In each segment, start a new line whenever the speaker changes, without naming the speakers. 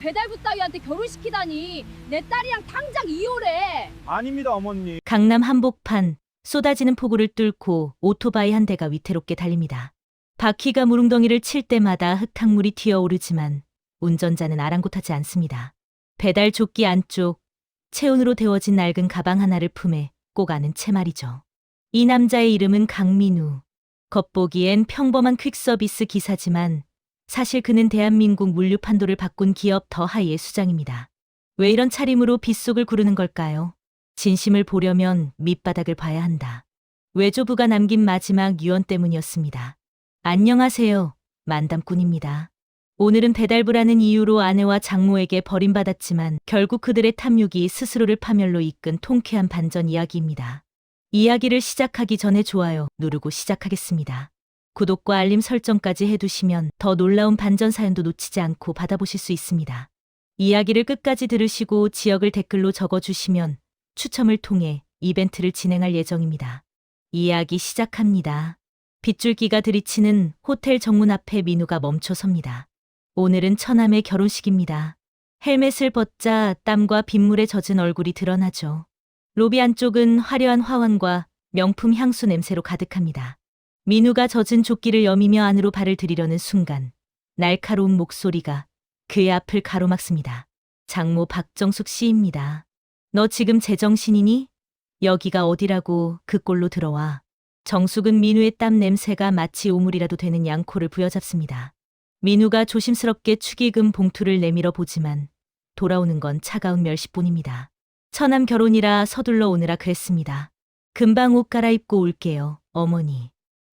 배달부 따위한테 결혼시키다니. 내 딸이랑 당장 이혼해.
아닙니다, 어머니.
강남 한복판, 쏟아지는 폭우를 뚫고 오토바이 한 대가 위태롭게 달립니다. 바퀴가 무릉덩이를 칠 때마다 흙탕물이 튀어오르지만 운전자는 아랑곳하지 않습니다. 배달 조끼 안쪽, 체온으로 데워진 낡은 가방 하나를 품에 꼭 아는 채 말이죠. 이 남자의 이름은 강민우. 겉보기엔 평범한 퀵서비스 기사지만 사실 그는 대한민국 물류 판도를 바꾼 기업 더하이의 수장입니다. 왜 이런 차림으로 빗속을 구르는 걸까요? 진심을 보려면 밑바닥을 봐야 한다. 외조부가 남긴 마지막 유언 때문이었습니다. 안녕하세요. 만담꾼입니다. 오늘은 배달부라는 이유로 아내와 장모에게 버림받았지만 결국 그들의 탐욕이 스스로를 파멸로 이끈 통쾌한 반전 이야기입니다. 이야기를 시작하기 전에 좋아요 누르고 시작하겠습니다. 구독과 알림 설정까지 해두시면 더 놀라운 반전 사연도 놓치지 않고 받아보실 수 있습니다. 이야기를 끝까지 들으시고 지역을 댓글로 적어주시면 추첨을 통해 이벤트를 진행할 예정입니다. 이야기 시작합니다. 빗줄기가 들이치는 호텔 정문 앞에 민우가 멈춰섭니다. 오늘은 처남의 결혼식입니다. 헬멧을 벗자 땀과 빗물에 젖은 얼굴이 드러나죠. 로비 안쪽은 화려한 화환과 명품 향수 냄새로 가득합니다. 민우가 젖은 조끼를 여미며 안으로 발을 들이려는 순간 날카로운 목소리가 그의 앞을 가로막습니다. 장모 박정숙 씨입니다. 너 지금 제정신이니? 여기가 어디라고 그 꼴로 들어와. 정숙은 민우의 땀 냄새가 마치 오물이라도 되는 양코를 부여잡습니다. 민우가 조심스럽게 축의금 봉투를 내밀어 보지만 돌아오는 건 차가운 멸시뿐입니다. 처남 결혼이라 서둘러 오느라 그랬습니다. 금방 옷 갈아입고 올게요, 어머니.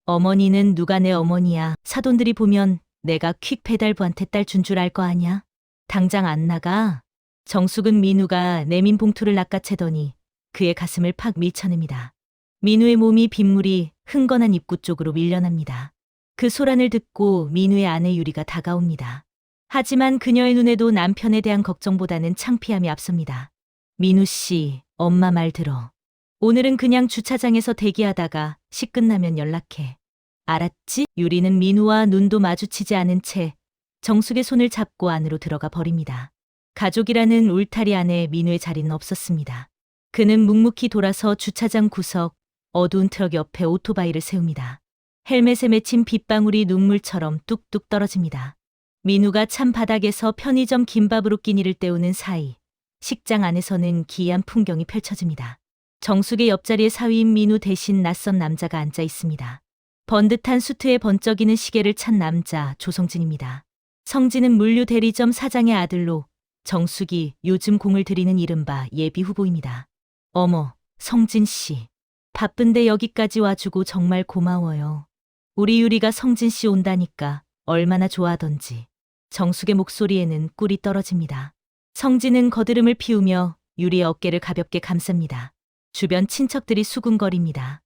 어머니는 누가 내 어머니야. 사돈들이 보면 내가 퀵 배달부한테 딸 준 줄 알 거 아냐? 당장 안 나가. 정숙은 민우가 내민 봉투를 낚아채더니 그의 가슴을 팍 밀쳐냅니다. 민우의 몸이 빗물이 흥건한 입구 쪽으로 밀려납니다. 그 소란을 듣고 민우의 아내 유리가 다가옵니다. 하지만 그녀의 눈에도 남편에 대한 걱정보다는 창피함이 앞섭니다. 민우 씨, 엄마 말 들어. 오늘은 그냥 주차장에서 대기하다가 식 끝나면 연락해. 알았지? 유리는 민우와 눈도 마주치지 않은 채 정숙의 손을 잡고 안으로 들어가 버립니다. 가족이라는 울타리 안에 민우의 자리는 없었습니다. 그는 묵묵히 돌아서 주차장 구석 어두운 트럭 옆에 오토바이를 세웁니다. 헬멧에 맺힌 빗방울이 눈물처럼 뚝뚝 떨어집니다. 민우가 찬 바닥에서 편의점 김밥으로 끼니를 때우는 사이 식장 안에서는 기이한 풍경이 펼쳐집니다. 정숙의 옆자리에 사위인 민우 대신 낯선 남자가 앉아 있습니다. 번듯한 수트에 번쩍이는 시계를 찬 남자 조성진입니다. 성진은 물류 대리점 사장의 아들로 정숙이 요즘 공을 들이는 이른바 예비 후보입니다. 어머, 성진 씨. 바쁜데 여기까지 와주고 정말 고마워요. 우리 유리가 성진 씨 온다니까 얼마나 좋아하던지. 정숙의 목소리에는 꿀이 떨어집니다. 성진은 거드름을 피우며 유리의 어깨를 가볍게 감쌉니다. 주변 친척들이 수군거립니다.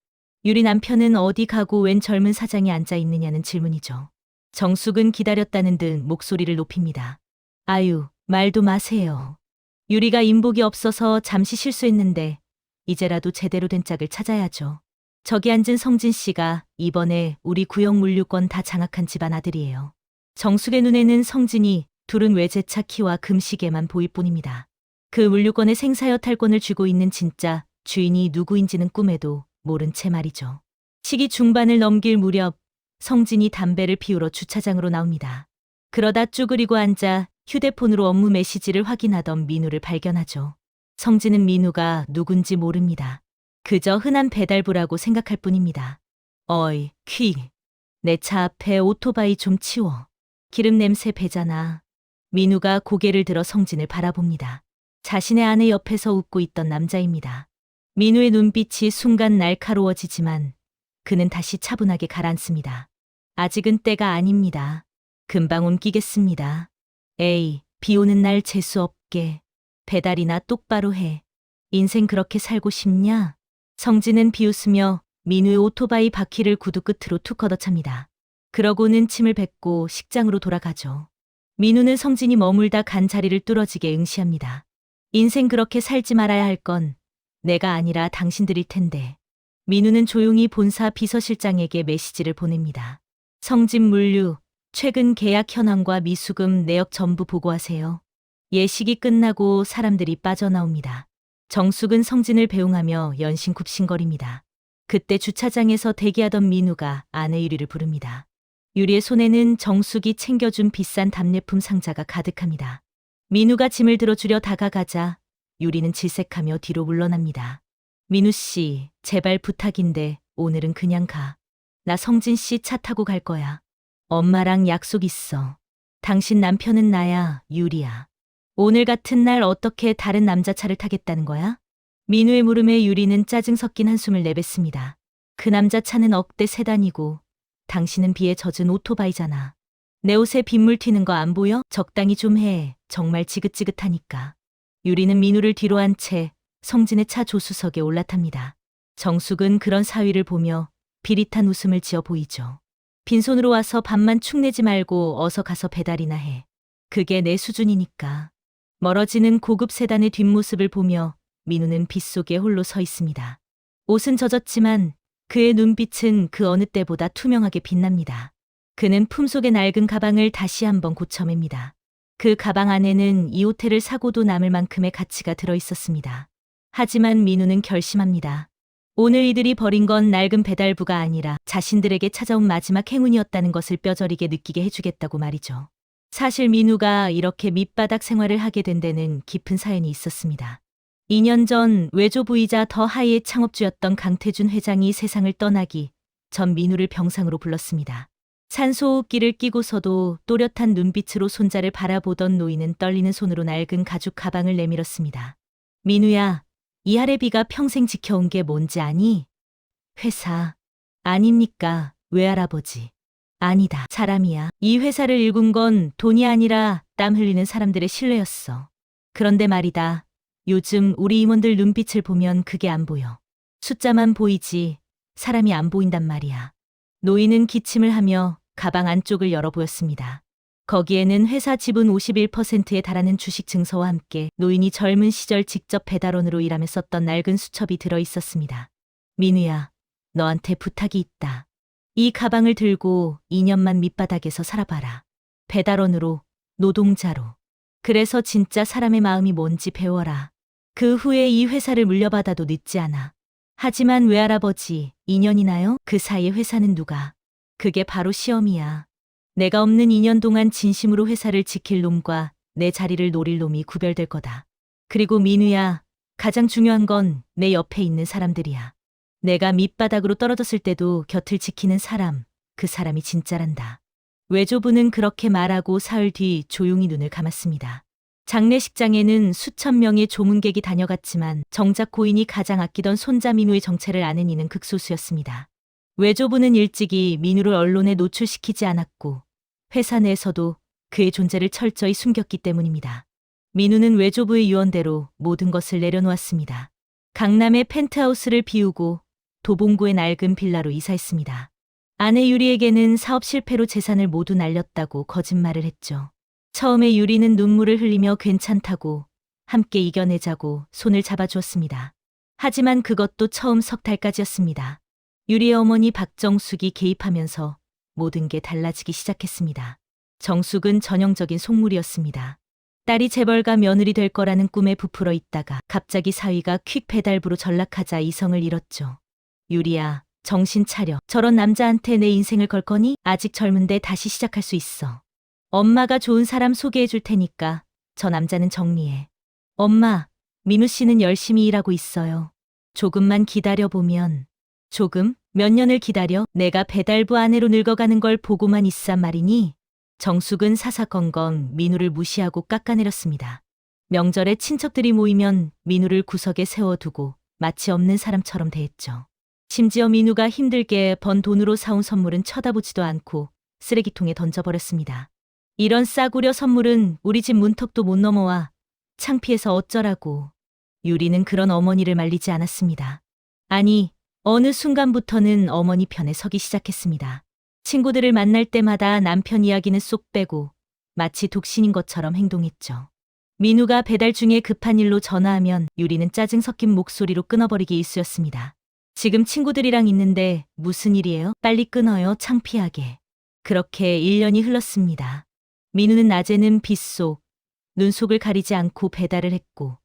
유리 남편은 어디 가고 웬 젊은 사장이 앉아 있느냐는 질문이죠. 정숙은 기다렸다는 듯 목소리를 높입니다. 아유, 말도 마세요. 유리가 인복이 없어서 잠시 실수했는데 이제라도 제대로 된 짝을 찾아야죠. 저기 앉은 성진 씨가 이번에 우리 구역 물류권 다 장악한 집안 아들이에요. 정숙의 눈에는 성진이 둘은 외제차 키와 금시계만 보일 뿐입니다. 그 물류권의 생사여탈권을 쥐고 있는 진짜 주인이 누구인지는 꿈에도 모른 채 말이죠. 시기 중반을 넘길 무렵 성진이 담배를 피우러 주차장으로 나옵니다. 그러다 쭈그리고 앉아 휴대폰으로 업무 메시지를 확인하던 민우를 발견하죠. 성진은 민우가 누군지 모릅니다. 그저 흔한 배달부라고 생각할 뿐입니다. 어이, 퀴. 내 차 앞에 오토바이 좀 치워. 기름 냄새 배잖아. 민우가 고개를 들어 성진을 바라봅니다. 자신의 아내 옆에서 웃고 있던 남자입니다. 민우의 눈빛이 순간 날카로워지지만 그는 다시 차분하게 가라앉습니다. 아직은 때가 아닙니다. 금방 옮기겠습니다. 에이, 비 오는 날 재수 없게. 배달이나 똑바로 해. 인생 그렇게 살고 싶냐? 성진은 비웃으며 민우의 오토바이 바퀴를 구두 끝으로 툭 걷어찹니다. 그러고는 침을 뱉고 식장으로 돌아가죠. 민우는 성진이 머물다 간 자리를 뚫어지게 응시합니다. 인생 그렇게 살지 말아야 할 건 내가 아니라 당신들일 텐데. 민우는 조용히 본사 비서실장에게 메시지를 보냅니다. 성진 물류, 최근 계약 현황과 미수금 내역 전부 보고하세요. 예식이 끝나고 사람들이 빠져나옵니다. 정숙은 성진을 배웅하며 연신굽신거립니다. 그때 주차장에서 대기하던 민우가 아내 유리를 부릅니다. 유리의 손에는 정숙이 챙겨준 비싼 답례품 상자가 가득합니다. 민우가 짐을 들어주려 다가가자 유리는 질색하며 뒤로 물러납니다. 민우 씨, 제발 부탁인데 오늘은 그냥 가. 나 성진 씨 차 타고 갈 거야. 엄마랑 약속 있어. 당신 남편은 나야, 유리야. 오늘 같은 날 어떻게 다른 남자 차를 타겠다는 거야? 민우의 물음에 유리는 짜증 섞인 한숨을 내뱉습니다. 그 남자 차는 억대 세단이고 당신은 비에 젖은 오토바이잖아. 내 옷에 빗물 튀는 거 안 보여? 적당히 좀 해. 정말 지긋지긋하니까. 유리는 민우를 뒤로 한 채 성진의 차 조수석에 올라탑니다. 정숙은 그런 사위를 보며 비릿한 웃음을 지어 보이죠. 빈손으로 와서 밥만 축 내지 말고 어서 가서 배달이나 해. 그게 내 수준이니까. 멀어지는 고급 세단의 뒷모습을 보며 민우는 빗속에 홀로 서 있습니다. 옷은 젖었지만 그의 눈빛은 그 어느 때보다 투명하게 빛납니다. 그는 품속의 낡은 가방을 다시 한번 고쳐맵니다. 그 가방 안에는 이 호텔을 사고도 남을 만큼의 가치가 들어 있었습니다. 하지만 민우는 결심합니다. 오늘 이들이 벌인 건 낡은 배달부가 아니라 자신들에게 찾아온 마지막 행운이었다는 것을 뼈저리게 느끼게 해주겠다고 말이죠. 사실 민우가 이렇게 밑바닥 생활을 하게 된 데는 깊은 사연이 있었습니다. 2년 전 외조부이자 더 하이의 창업주였던 강태준 회장이 세상을 떠나기 전 민우를 병상으로 불렀습니다. 산소호흡기를 끼고서도 또렷한 눈빛으로 손자를 바라보던 노인은 떨리는 손으로 낡은 가죽 가방을 내밀었습니다. 민우야, 이 할애비가 평생 지켜온 게 뭔지 아니? 회사. 아닙니까, 외할아버지. 아니다, 사람이야. 이 회사를 일군 건 돈이 아니라 땀 흘리는 사람들의 신뢰였어. 그런데 말이다. 요즘 우리 임원들 눈빛을 보면 그게 안 보여. 숫자만 보이지 사람이 안 보인단 말이야. 노인은 기침을 하며 가방 안쪽을 열어 보였습니다. 거기에는 회사 지분 51%에 달하는 주식 증서와 함께 노인이 젊은 시절 직접 배달원으로 일하며 썼던 낡은 수첩이 들어 있었습니다. 민우야, 너한테 부탁이 있다. 이 가방을 들고 2년만 밑바닥에서 살아봐라. 배달원으로, 노동자로. 그래서 진짜 사람의 마음이 뭔지 배워라. 그 후에 이 회사를 물려받아도 늦지 않아. 하지만 외할아버지, 2년이나요? 그 사이에 회사는 누가? 그게 바로 시험이야. 내가 없는 2년 동안 진심으로 회사를 지킬 놈과 내 자리를 노릴 놈이 구별될 거다. 그리고 민우야, 가장 중요한 건 내 옆에 있는 사람들이야. 내가 밑바닥으로 떨어졌을 때도 곁을 지키는 사람, 그 사람이 진짜란다. 외조부는 그렇게 말하고 사흘 뒤 조용히 눈을 감았습니다. 장례식장에는 수천 명의 조문객이 다녀갔지만 정작 고인이 가장 아끼던 손자 민우의 정체를 아는 이는 극소수였습니다. 외조부는 일찍이 민우를 언론에 노출시키지 않았고 회사 내에서도 그의 존재를 철저히 숨겼기 때문입니다. 민우는 외조부의 유언대로 모든 것을 내려놓았습니다. 강남의 펜트하우스를 비우고 도봉구의 낡은 빌라로 이사했습니다. 아내 유리에게는 사업 실패로 재산을 모두 날렸다고 거짓말을 했죠. 처음에 유리는 눈물을 흘리며 괜찮다고 함께 이겨내자고 손을 잡아주었습니다. 하지만 그것도 처음 석 달까지였습니다. 유리의 어머니 박정숙이 개입하면서 모든 게 달라지기 시작했습니다. 정숙은 전형적인 속물이었습니다. 딸이 재벌가 며느리 될 거라는 꿈에 부풀어 있다가 갑자기 사위가 퀵 배달부로 전락하자 이성을 잃었죠. 유리야, 정신 차려. 저런 남자한테 내 인생을 걸 거니? 아직 젊은데 다시 시작할 수 있어. 엄마가 좋은 사람 소개해 줄 테니까 저 남자는 정리해. 엄마, 민우 씨는 열심히 일하고 있어요. 조금만 기다려보면. 조금? 몇 년을 기다려? 내가 배달부 아내로 늙어가는 걸 보고만 있단 말이니? 정숙은 사사건건 민우를 무시하고 깎아내렸습니다. 명절에 친척들이 모이면 민우를 구석에 세워두고 마치 없는 사람처럼 대했죠. 심지어 민우가 힘들게 번 돈으로 사온 선물은 쳐다보지도 않고 쓰레기통에 던져버렸습니다. 이런 싸구려 선물은 우리 집 문턱도 못 넘어와. 창피해서 어쩌라고. 유리는 그런 어머니를 말리지 않았습니다. 아니, 어느 순간부터는 어머니 편에 서기 시작했습니다. 친구들을 만날 때마다 남편 이야기는 쏙 빼고 마치 독신인 것처럼 행동했죠. 민우가 배달 중에 급한 일로 전화하면 유리는 짜증 섞인 목소리로 끊어버리기 일쑤였습니다. 지금 친구들이랑 있는데 무슨 일이에요? 빨리 끊어요, 창피하게. 그렇게 1년이 흘렀습니다. 민우는 낮에는 빗속, 눈속을 가리지 않고 배달을 했고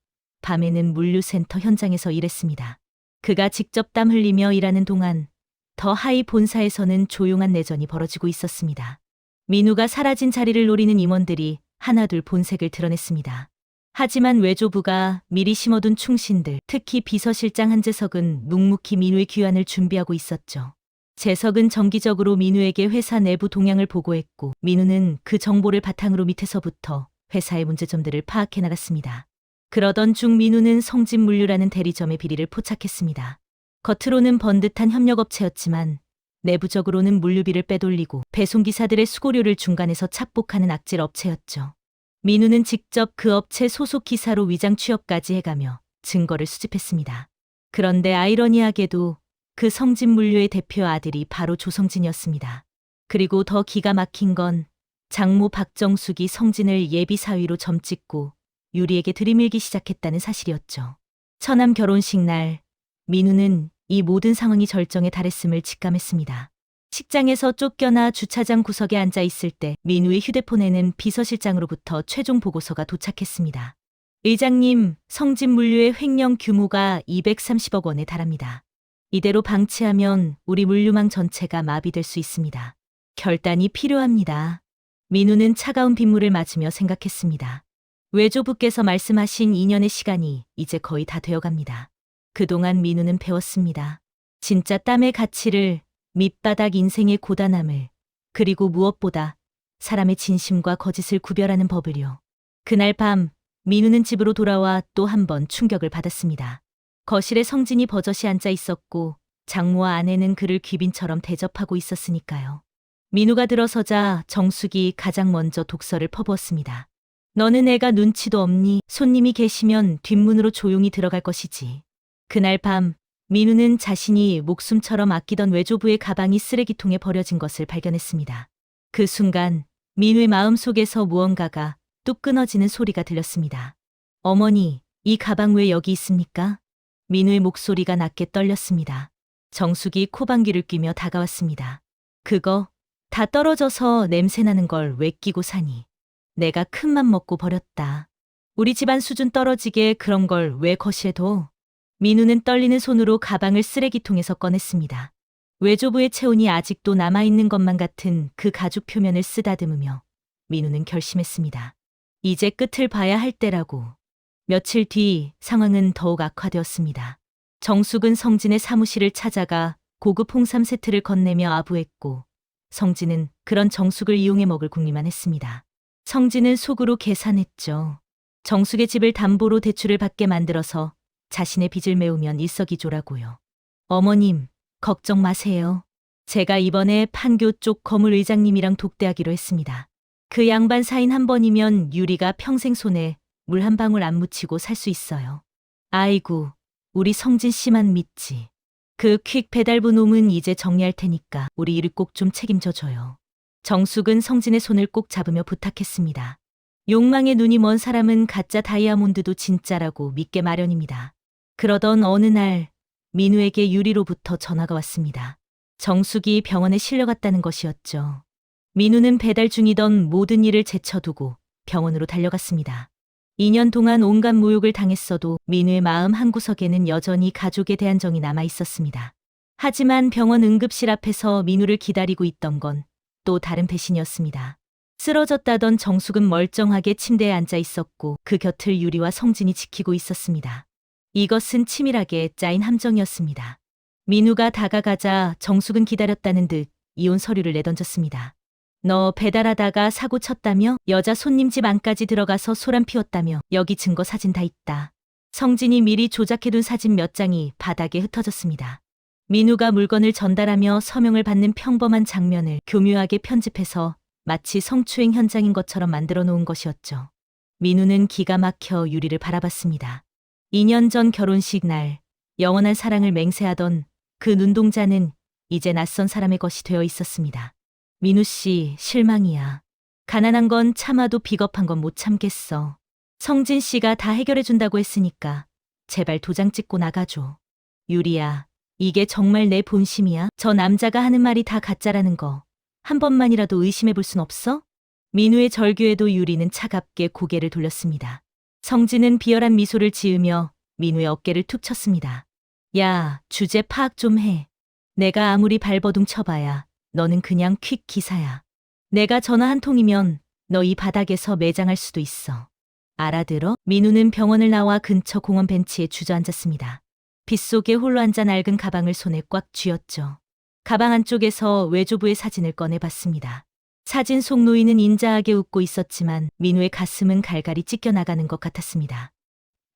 밤에는 물류센터 현장에서 일했습니다. 그가 직접 땀 흘리며 일하는 동안 더 하이 본사에서는 조용한 내전이 벌어지고 있었습니다. 민우가 사라진 자리를 노리는 임원들이 하나둘 본색을 드러냈습니다. 하지만 외조부가 미리 심어둔 충신들, 특히 비서실장 한재석은 묵묵히 민우의 귀환을 준비하고 있었죠. 재석은 정기적으로 민우에게 회사 내부 동향을 보고했고 민우는 그 정보를 바탕으로 밑에서부터 회사의 문제점들을 파악해 나갔습니다. 그러던 중 민우는 성진물류라는 대리점의 비리를 포착했습니다. 겉으로는 번듯한 협력업체였지만 내부적으로는 물류비를 빼돌리고 배송기사들의 수고료를 중간에서 착복하는 악질 업체였죠. 민우는 직접 그 업체 소속 기사로 위장 취업까지 해가며 증거를 수집했습니다. 그런데 아이러니하게도 그 성진물류의 대표 아들이 바로 조성진이었습니다. 그리고 더 기가 막힌 건 장모 박정숙이 성진을 예비 사위로 점찍고 유리에게 들이밀기 시작했다는 사실이었죠. 처남 결혼식 날 민우는 이 모든 상황이 절정에 달했음을 직감했습니다. 식장에서 쫓겨나 주차장 구석에 앉아 있을 때 민우의 휴대폰에는 비서실장으로부터 최종 보고서가 도착했습니다. 의장님, 성진물류의 횡령 규모가 230억 원에 달합니다. 이대로 방치하면 우리 물류망 전체가 마비될 수 있습니다. 결단이 필요합니다. 민우는 차가운 빗물을 맞으며 생각했습니다. 외조부께서 말씀하신 2년의 시간이 이제 거의 다 되어갑니다. 그동안 민우는 배웠습니다. 진짜 땀의 가치를, 밑바닥 인생의 고단함을, 그리고 무엇보다 사람의 진심과 거짓을 구별하는 법을요. 그날 밤 민우는 집으로 돌아와 또 한 번 충격을 받았습니다. 거실에 성진이 버젓이 앉아 있었고 장모와 아내는 그를 귀빈처럼 대접하고 있었으니까요. 민우가 들어서자 정숙이 가장 먼저 독서를 퍼부었습니다. 너는 애가 눈치도 없니? 손님이 계시면 뒷문으로 조용히 들어갈 것이지. 그날 밤 민우는 자신이 목숨처럼 아끼던 외조부의 가방이 쓰레기통에 버려진 것을 발견했습니다. 그 순간 민우의 마음속에서 무언가가 뚝 끊어지는 소리가 들렸습니다. 어머니, 이 가방 왜 여기 있습니까? 민우의 목소리가 낮게 떨렸습니다. 정숙이 코방귀를 뀌며 다가왔습니다. 그거 다 떨어져서 냄새나는 걸 왜 끼고 사니? 내가 큰맘 먹고 버렸다. 우리 집안 수준 떨어지게 그런 걸 왜 거실에 둬? 민우는 떨리는 손으로 가방을 쓰레기통에서 꺼냈습니다. 외조부의 체온이 아직도 남아있는 것만 같은 그 가죽 표면을 쓰다듬으며 민우는 결심했습니다. 이제 끝을 봐야 할 때라고. 며칠 뒤 상황은 더욱 악화되었습니다. 정숙은 성진의 사무실을 찾아가 고급 홍삼 세트를 건네며 아부했고 성진은 그런 정숙을 이용해 먹을 궁리만 했습니다. 성진은 속으로 계산했죠. 정숙의 집을 담보로 대출을 받게 만들어서 자신의 빚을 메우면 일석이조라고요. 어머님, 걱정 마세요. 제가 이번에 판교 쪽 거물 의장님이랑 독대하기로 했습니다. 그 양반 사인 한 번이면 유리가 평생 손에 물 한 방울 안 묻히고 살 수 있어요. 아이고, 우리 성진 씨만 믿지. 그 퀵 배달부 놈은 이제 정리할 테니까 우리 일을 꼭 좀 책임져 줘요. 정숙은 성진의 손을 꼭 잡으며 부탁했습니다. 욕망의 눈이 먼 사람은 가짜 다이아몬드도 진짜라고 믿게 마련입니다. 그러던 어느 날 민우에게 유리로부터 전화가 왔습니다. 정숙이 병원에 실려갔다는 것이었죠. 민우는 배달 중이던 모든 일을 제쳐두고 병원으로 달려갔습니다. 2년 동안 온갖 모욕을 당했어도 민우의 마음 한구석에는 여전히 가족에 대한 정이 남아 있었습니다. 하지만 병원 응급실 앞에서 민우를 기다리고 있던 건 또 다른 배신이었습니다. 쓰러졌다던 정숙은 멀쩡하게 침대에 앉아 있었고 그 곁을 유리와 성진이 지키고 있었습니다. 이것은 치밀하게 짜인 함정이었습니다. 민우가 다가가자 정숙은 기다렸다는 듯 이혼 서류를 내던졌습니다. 너 배달하다가 사고 쳤다며? 여자 손님 집 안까지 들어가서 소란 피웠다며? 여기 증거 사진 다 있다. 성진이 미리 조작해둔 사진 몇 장이 바닥에 흩어졌습니다. 민우가 물건을 전달하며 서명을 받는 평범한 장면을 교묘하게 편집해서 마치 성추행 현장인 것처럼 만들어 놓은 것이었죠. 민우는 기가 막혀 유리를 바라봤습니다. 2년 전 결혼식 날 영원한 사랑을 맹세하던 그 눈동자는 이제 낯선 사람의 것이 되어 있었습니다. 민우 씨, 실망이야. 가난한 건 참아도 비겁한 건 못 참겠어. 성진 씨가 다 해결해 준다고 했으니까 제발 도장 찍고 나가줘. 유리야, 이게 정말 내 본심이야? 저 남자가 하는 말이 다 가짜라는 거 한 번만이라도 의심해 볼 순 없어? 민우의 절규에도 유리는 차갑게 고개를 돌렸습니다. 성진은 비열한 미소를 지으며 민우의 어깨를 툭 쳤습니다. 야, 주제 파악 좀 해. 내가 아무리 발버둥 쳐봐야 너는 그냥 퀵 기사야. 내가 전화 한 통이면 너 이 바닥에서 매장할 수도 있어. 알아들어? 민우는 병원을 나와 근처 공원 벤치에 주저앉았습니다. 빗속에 홀로 앉아 낡은 가방을 손에 꽉 쥐었죠. 가방 안쪽에서 외조부의 사진을 꺼내봤습니다. 사진 속 노인은 인자하게 웃고 있었지만 민우의 가슴은 갈갈이 찢겨나가는 것 같았습니다.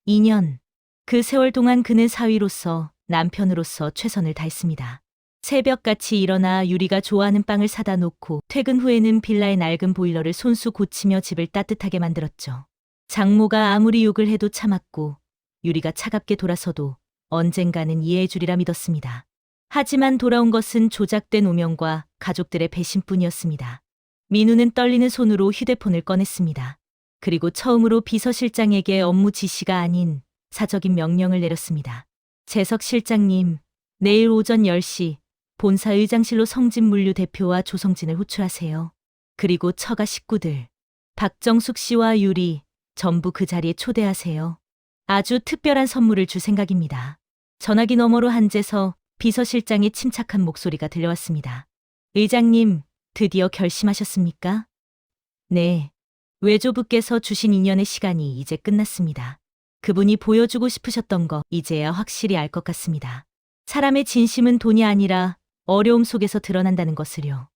2년. 그 세월 동안 그는 사위로서 남편으로서 최선을 다했습니다. 새벽같이 일어나 유리가 좋아하는 빵을 사다 놓고 퇴근 후에는 빌라의 낡은 보일러를 손수 고치며 집을 따뜻하게 만들었죠. 장모가 아무리 욕을 해도 참았고 유리가 차갑게 돌아서도 언젠가는 이해해 주리라 믿었습니다. 하지만 돌아온 것은 조작된 오명과 가족들의 배신뿐이었습니다. 민우는 떨리는 손으로 휴대폰을 꺼냈습니다. 그리고 처음으로 비서실장에게 업무 지시가 아닌 사적인 명령을 내렸습니다. 재석 실장님, 내일 오전 10시 본사 의장실로 성진 물류 대표와 조성진을 호출하세요. 그리고 처가 식구들, 박정숙 씨와 유리 전부 그 자리에 초대하세요. 아주 특별한 선물을 줄 생각입니다. 전화기 너머로 한재서 비서실장의 침착한 목소리가 들려왔습니다. 의장님, 드디어 결심하셨습니까? 네. 외조부께서 주신 2년의 시간이 이제 끝났습니다. 그분이 보여주고 싶으셨던 거 이제야 확실히 알 것 같습니다. 사람의 진심은 돈이 아니라 어려움 속에서 드러난다는 것을요.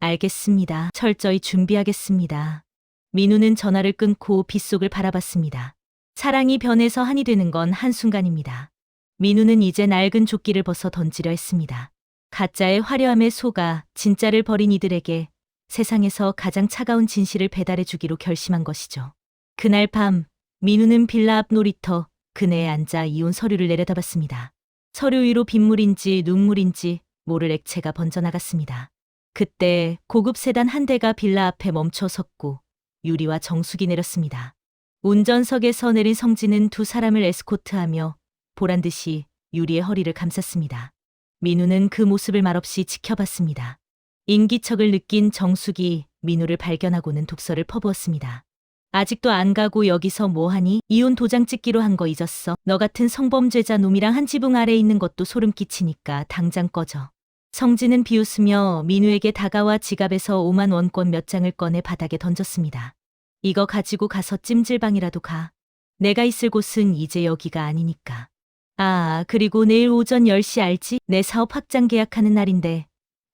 알겠습니다. 철저히 준비하겠습니다. 민우는 전화를 끊고 빗속을 바라봤습니다. 사랑이 변해서 한이 되는 건 한순간입니다. 민우는 이제 낡은 조끼를 벗어 던지려 했습니다. 가짜의 화려함에 속아 진짜를 버린 이들에게 세상에서 가장 차가운 진실을 배달해 주기로 결심한 것이죠. 그날 밤 민우는 빌라 앞 놀이터 그네에 앉아 이혼 서류를 내려다봤습니다. 서류 위로 빗물인지 눈물인지 모를 액체가 번져나갔습니다. 그때 고급 세단 한 대가 빌라 앞에 멈춰 섰고 유리와 정숙이 내렸습니다. 운전석에서 내린 성진은 두 사람을 에스코트하며 보란 듯이 유리의 허리를 감쌌습니다. 민우는 그 모습을 말없이 지켜봤습니다. 인기척을 느낀 정숙이 민우를 발견하고는 독서를 퍼부었습니다. 아직도 안 가고 여기서 뭐하니? 이혼 도장 찍기로 한 거 잊었어? 너 같은 성범죄자 놈이랑 한 지붕 아래 있는 것도 소름 끼치니까 당장 꺼져. 성진은 비웃으며 민우에게 다가와 지갑에서 5만 원권 몇 장을 꺼내 바닥에 던졌습니다. 이거 가지고 가서 찜질방이라도 가. 내가 있을 곳은 이제 여기가 아니니까. 아, 그리고 내일 오전 10시 알지? 내 사업 확장 계약하는 날인데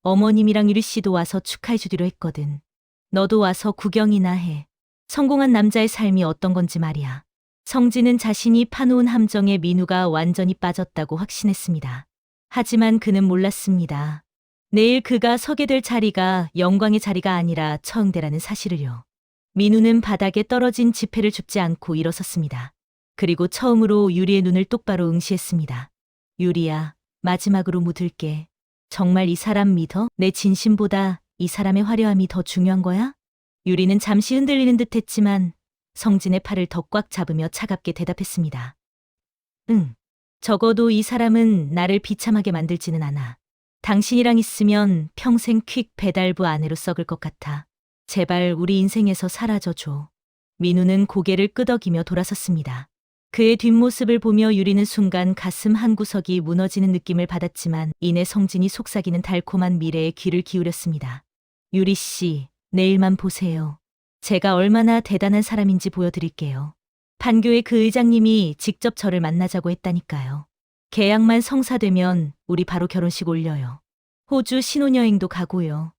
어머님이랑 유리 씨도 와서 축하해 주기로 했거든. 너도 와서 구경이나 해. 성공한 남자의 삶이 어떤 건지 말이야. 성진은 자신이 파놓은 함정에 민우가 완전히 빠졌다고 확신했습니다. 하지만 그는 몰랐습니다. 내일 그가 서게 될 자리가 영광의 자리가 아니라 처응대라는 사실을요. 민우는 바닥에 떨어진 지폐를 줍지 않고 일어섰습니다. 그리고 처음으로 유리의 눈을 똑바로 응시했습니다. 유리야, 마지막으로 묻을게. 정말 이 사람 믿어? 내 진심보다 이 사람의 화려함이 더 중요한 거야? 유리는 잠시 흔들리는 듯 했지만 성진의 팔을 더 꽉 잡으며 차갑게 대답했습니다. 응. 적어도 이 사람은 나를 비참하게 만들지는 않아. 당신이랑 있으면 평생 퀵 배달부 아내로 썩을 것 같아. 제발 우리 인생에서 사라져줘. 민우는 고개를 끄덕이며 돌아섰습니다. 그의 뒷모습을 보며 유리는 순간 가슴 한구석이 무너지는 느낌을 받았지만 이내 성진이 속삭이는 달콤한 미래에 귀를 기울였습니다. 유리 씨, 내일만 보세요. 제가 얼마나 대단한 사람인지 보여드릴게요. 판교의 그 의장님이 직접 저를 만나자고 했다니까요. 계약만 성사되면 우리 바로 결혼식 올려요. 호주 신혼여행도 가고요.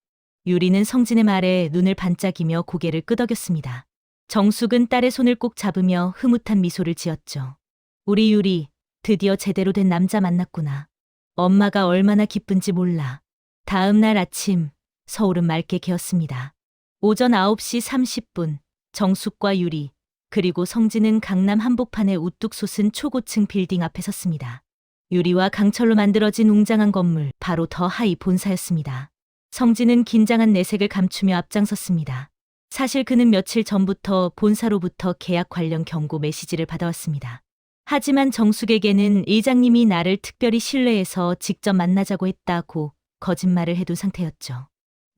유리는 성진의 말에 눈을 반짝이며 고개를 끄덕였습니다. 정숙은 딸의 손을 꼭 잡으며 흐뭇한 미소를 지었죠. 우리 유리, 드디어 제대로 된 남자 만났구나. 엄마가 얼마나 기쁜지 몰라. 다음 날 아침, 서울은 맑게 개었습니다. 오전 9시 30분, 정숙과 유리, 그리고 성진은 강남 한복판에 우뚝 솟은 초고층 빌딩 앞에 섰습니다. 유리와 강철로 만들어진 웅장한 건물, 바로 더 하이 본사였습니다. 성진은 긴장한 내색을 감추며 앞장섰습니다. 사실 그는 며칠 전부터 본사로부터 계약 관련 경고 메시지를 받아왔습니다. 하지만 정숙에게는 의장님이 나를 특별히 신뢰해서 직접 만나자고 했다고 거짓말을 해둔 상태였죠.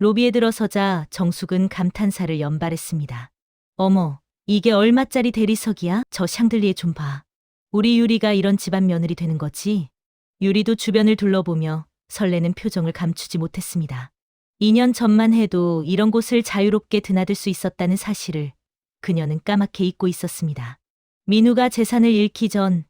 로비에 들어서자 정숙은 감탄사를 연발했습니다. 어머, 이게 얼마짜리 대리석이야? 저 샹들리에 좀 봐. 우리 유리가 이런 집안 며느리 되는 거지? 유리도 주변을 둘러보며 설레는 표정을 감추지 못했습니다. 2년 전만 해도 이런 곳을 자유롭게 드나들 수 있었다는 사실을 그녀는 까맣게 잊고 있었습니다. 민우가 재산을 잃기 전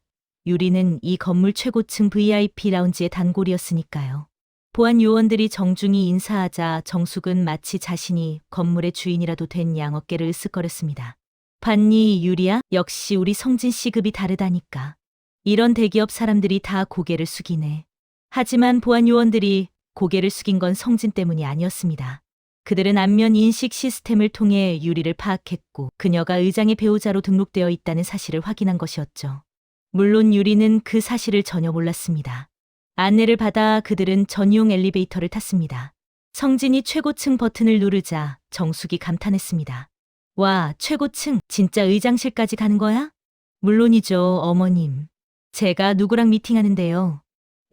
유리는 이 건물 최고층 VIP 라운지의 단골이었으니까요. 보안 요원들이 정중히 인사하자 정숙은 마치 자신이 건물의 주인이라도 된 양 어깨를 으쓱거렸습니다. 봤니, 유리야? 역시 우리 성진 씨 급이 다르다니까. 이런 대기업 사람들이 다 고개를 숙이네. 하지만 보안 요원들이 고개를 숙인 건 성진 때문이 아니었습니다. 그들은 안면 인식 시스템을 통해 유리를 파악했고 그녀가 의장의 배우자로 등록되어 있다는 사실을 확인한 것이었죠. 물론 유리는 그 사실을 전혀 몰랐습니다. 안내를 받아 그들은 전용 엘리베이터를 탔습니다. 성진이 최고층 버튼을 누르자 정숙이 감탄했습니다. 와, 최고층, 진짜 의장실까지 가는 거야? 물론이죠, 어머님. 제가 누구랑 미팅하는데요.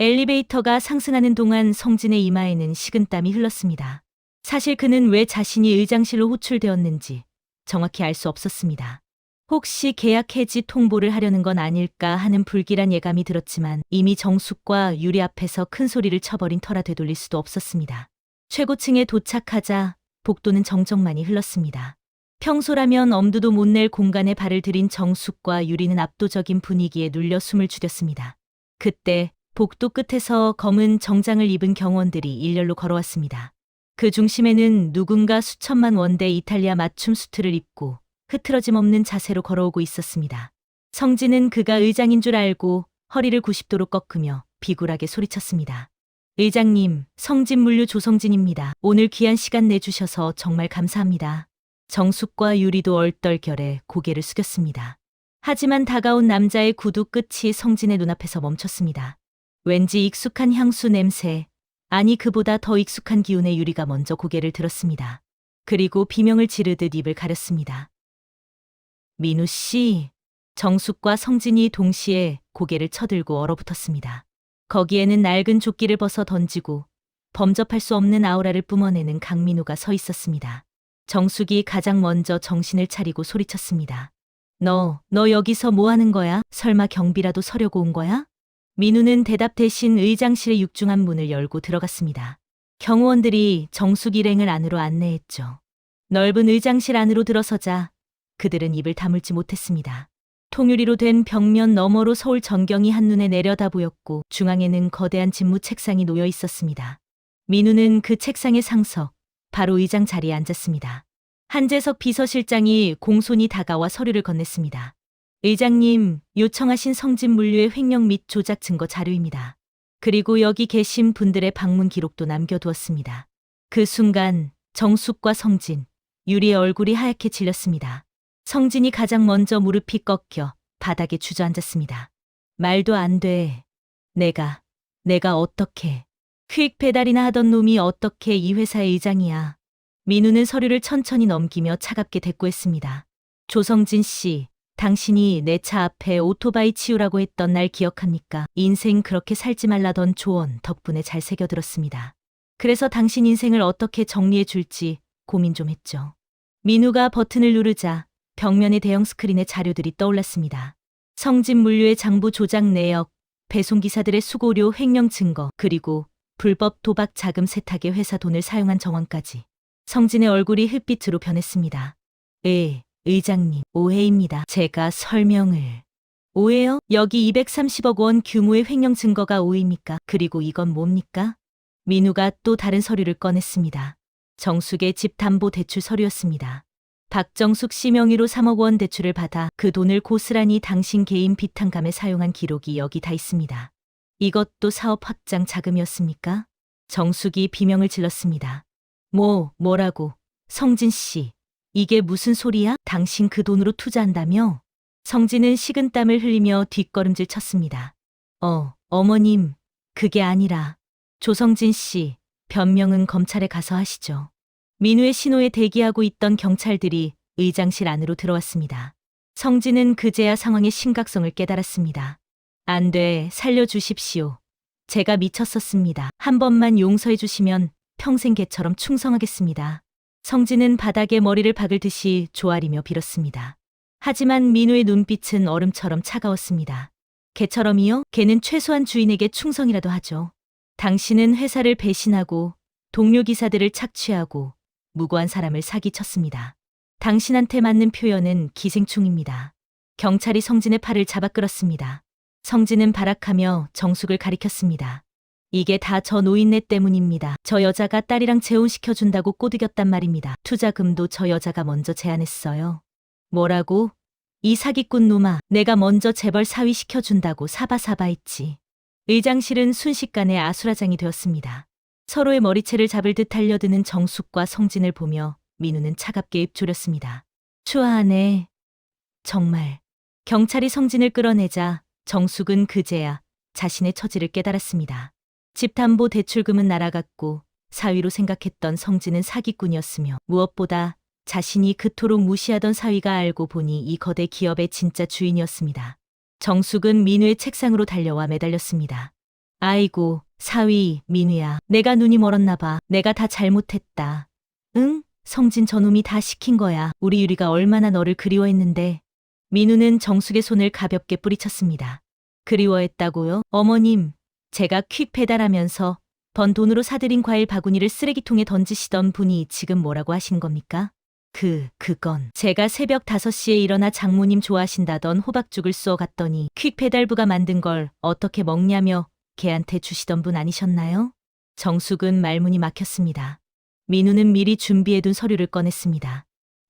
엘리베이터가 상승하는 동안 성진의 이마에는 식은땀이 흘렀습니다. 사실 그는 왜 자신이 의장실로 호출되었는지 정확히 알 수 없었습니다. 혹시 계약 해지 통보를 하려는 건 아닐까 하는 불길한 예감이 들었지만 이미 정숙과 유리 앞에서 큰 소리를 쳐버린 터라 되돌릴 수도 없었습니다. 최고층에 도착하자 복도는 정적만이 흘렀습니다. 평소라면 엄두도 못 낼 공간에 발을 들인 정숙과 유리는 압도적인 분위기에 눌려 숨을 죽였습니다. 그때 복도 끝에서 검은 정장을 입은 경호원들이 일렬로 걸어왔습니다. 그 중심에는 누군가 수천만 원대 이탈리아 맞춤 수트를 입고 흐트러짐 없는 자세로 걸어오고 있었습니다. 성진은 그가 의장인 줄 알고 허리를 90도로 꺾으며 비굴하게 소리쳤습니다. 의장님, 성진물류 조성진입니다. 오늘 귀한 시간 내주셔서 정말 감사합니다. 정숙과 유리도 얼떨결에 고개를 숙였습니다. 하지만 다가온 남자의 구두 끝이 성진의 눈앞에서 멈췄습니다. 왠지 익숙한 향수 냄새, 아니 그보다 더 익숙한 기운의 유리가 먼저 고개를 들었습니다. 그리고 비명을 지르듯 입을 가렸습니다. 민우 씨, 정숙과 성진이 동시에 고개를 쳐들고 얼어붙었습니다. 거기에는 낡은 조끼를 벗어 던지고 범접할 수 없는 아우라를 뿜어내는 강민우가 서 있었습니다. 정숙이 가장 먼저 정신을 차리고 소리쳤습니다. 너 여기서 뭐 하는 거야? 설마 경비라도 서려고 온 거야? 민우는 대답 대신 의장실의 육중한 문을 열고 들어갔습니다. 경호원들이 정숙 일행을 안으로 안내했죠. 넓은 의장실 안으로 들어서자 그들은 입을 다물지 못했습니다. 통유리로 된 벽면 너머로 서울 전경이 한눈에 내려다 보였고 중앙에는 거대한 집무 책상이 놓여 있었습니다. 민우는 그 책상의 상석, 바로 의장 자리에 앉았습니다. 한재석 비서실장이 공손히 다가와 서류를 건넸습니다. 의장님, 요청하신 성진물류의 횡령 및 조작 증거 자료입니다. 그리고 여기 계신 분들의 방문 기록도 남겨두었습니다. 그 순간 정숙과 성진, 유리의 얼굴이 하얗게 질렸습니다. 성진이 가장 먼저 무릎이 꺾여 바닥에 주저앉았습니다. 말도 안 돼. 내가 어떻게. 퀵 배달이나 하던 놈이 어떻게 이 회사의 의장이야. 민우는 서류를 천천히 넘기며 차갑게 대꾸했습니다. 조성진 씨, 당신이 내 차 앞에 오토바이 치우라고 했던 날 기억합니까? 인생 그렇게 살지 말라던 조언 덕분에 잘 새겨들었습니다. 그래서 당신 인생을 어떻게 정리해 줄지 고민 좀 했죠. 민우가 버튼을 누르자 벽면의 대형 스크린에 자료들이 떠올랐습니다. 성진물류의 장부 조작 내역, 배송기사들의 수고료 횡령 증거, 그리고 불법 도박 자금 세탁에 회사 돈을 사용한 정황까지. 성진의 얼굴이 흙빛으로 변했습니다. 의장님, 오해입니다. 제가 설명을. 오해요? 여기 230억 원 규모의 횡령 증거가 오해입니까? 그리고 이건 뭡니까? 민우가 또 다른 서류를 꺼냈습니다. 정숙의 집 담보 대출 서류였습니다. 박정숙 씨 명의로 3억 원 대출을 받아 그 돈을 고스란히 당신 개인 비탄감에 사용한 기록이 여기 다 있습니다. 이것도 사업 확장 자금이었습니까? 정숙이 비명을 질렀습니다. 뭐라고? 성진 씨, 이게 무슨 소리야? 당신 그 돈으로 투자한다며? 성진은 식은땀을 흘리며 뒷걸음질 쳤습니다. 어머님, 그게 아니라. 조성진 씨, 변명은 검찰에 가서 하시죠. 민우의 신호에 대기하고 있던 경찰들이 의장실 안으로 들어왔습니다. 성진은 그제야 상황의 심각성을 깨달았습니다. 안 돼, 살려주십시오. 제가 미쳤었습니다. 한 번만 용서해 주시면 평생 개처럼 충성하겠습니다. 성진은 바닥에 머리를 박을 듯이 조아리며 빌었습니다. 하지만 민우의 눈빛은 얼음처럼 차가웠습니다. 개처럼이요? 개는 최소한 주인에게 충성이라도 하죠. 당신은 회사를 배신하고 동료 기사들을 착취하고 무고한 사람을 사기쳤습니다. 당신한테 맞는 표현은 기생충입니다. 경찰이 성진의 팔을 잡아 끌었습니다. 성진은 발악하며 정숙을 가리켰습니다. 이게 다 저 노인네 때문입니다. 저 여자가 딸이랑 재혼시켜준다고 꼬드겼단 말입니다. 투자금도 저 여자가 먼저 제안했어요. 뭐라고? 이 사기꾼 놈아, 내가 먼저 재벌 사위시켜준다고 사바사바했지. 의장실은 순식간에 아수라장이 되었습니다. 서로의 머리채를 잡을 듯 달려드는 정숙과 성진을 보며 민우는 차갑게 입 졸였습니다. 추하네. 정말. 경찰이 성진을 끌어내자 정숙은 그제야 자신의 처지를 깨달았습니다. 집담보대출금은 날아갔고 사위로 생각했던 성진은 사기꾼이었으며 무엇보다 자신이 그토록 무시하던 사위가 알고 보니 이 거대 기업의 진짜 주인이었습니다. 정숙은 민우의 책상으로 달려와 매달렸습니다. 아이고, 사위, 민우야. 내가 눈이 멀었나 봐. 내가 다 잘못했다. 응? 성진 저놈이 다 시킨 거야. 우리 유리가 얼마나 너를 그리워했는데. 민우는 정숙의 손을 가볍게 뿌리쳤습니다. 그리워했다고요? 어머님, 제가 퀵 배달하면서 번 돈으로 사들인 과일 바구니를 쓰레기통에 던지시던 분이 지금 뭐라고 하신 겁니까? 그건 제가 새벽 5시에 일어나 장모님 좋아하신다던 호박죽을 쏘어 갔더니 퀵 배달부가 만든 걸 어떻게 먹냐며 걔한테 주시던 분 아니셨나요? 정숙은 말문이 막혔습니다. 민우는 미리 준비해둔 서류를 꺼냈습니다.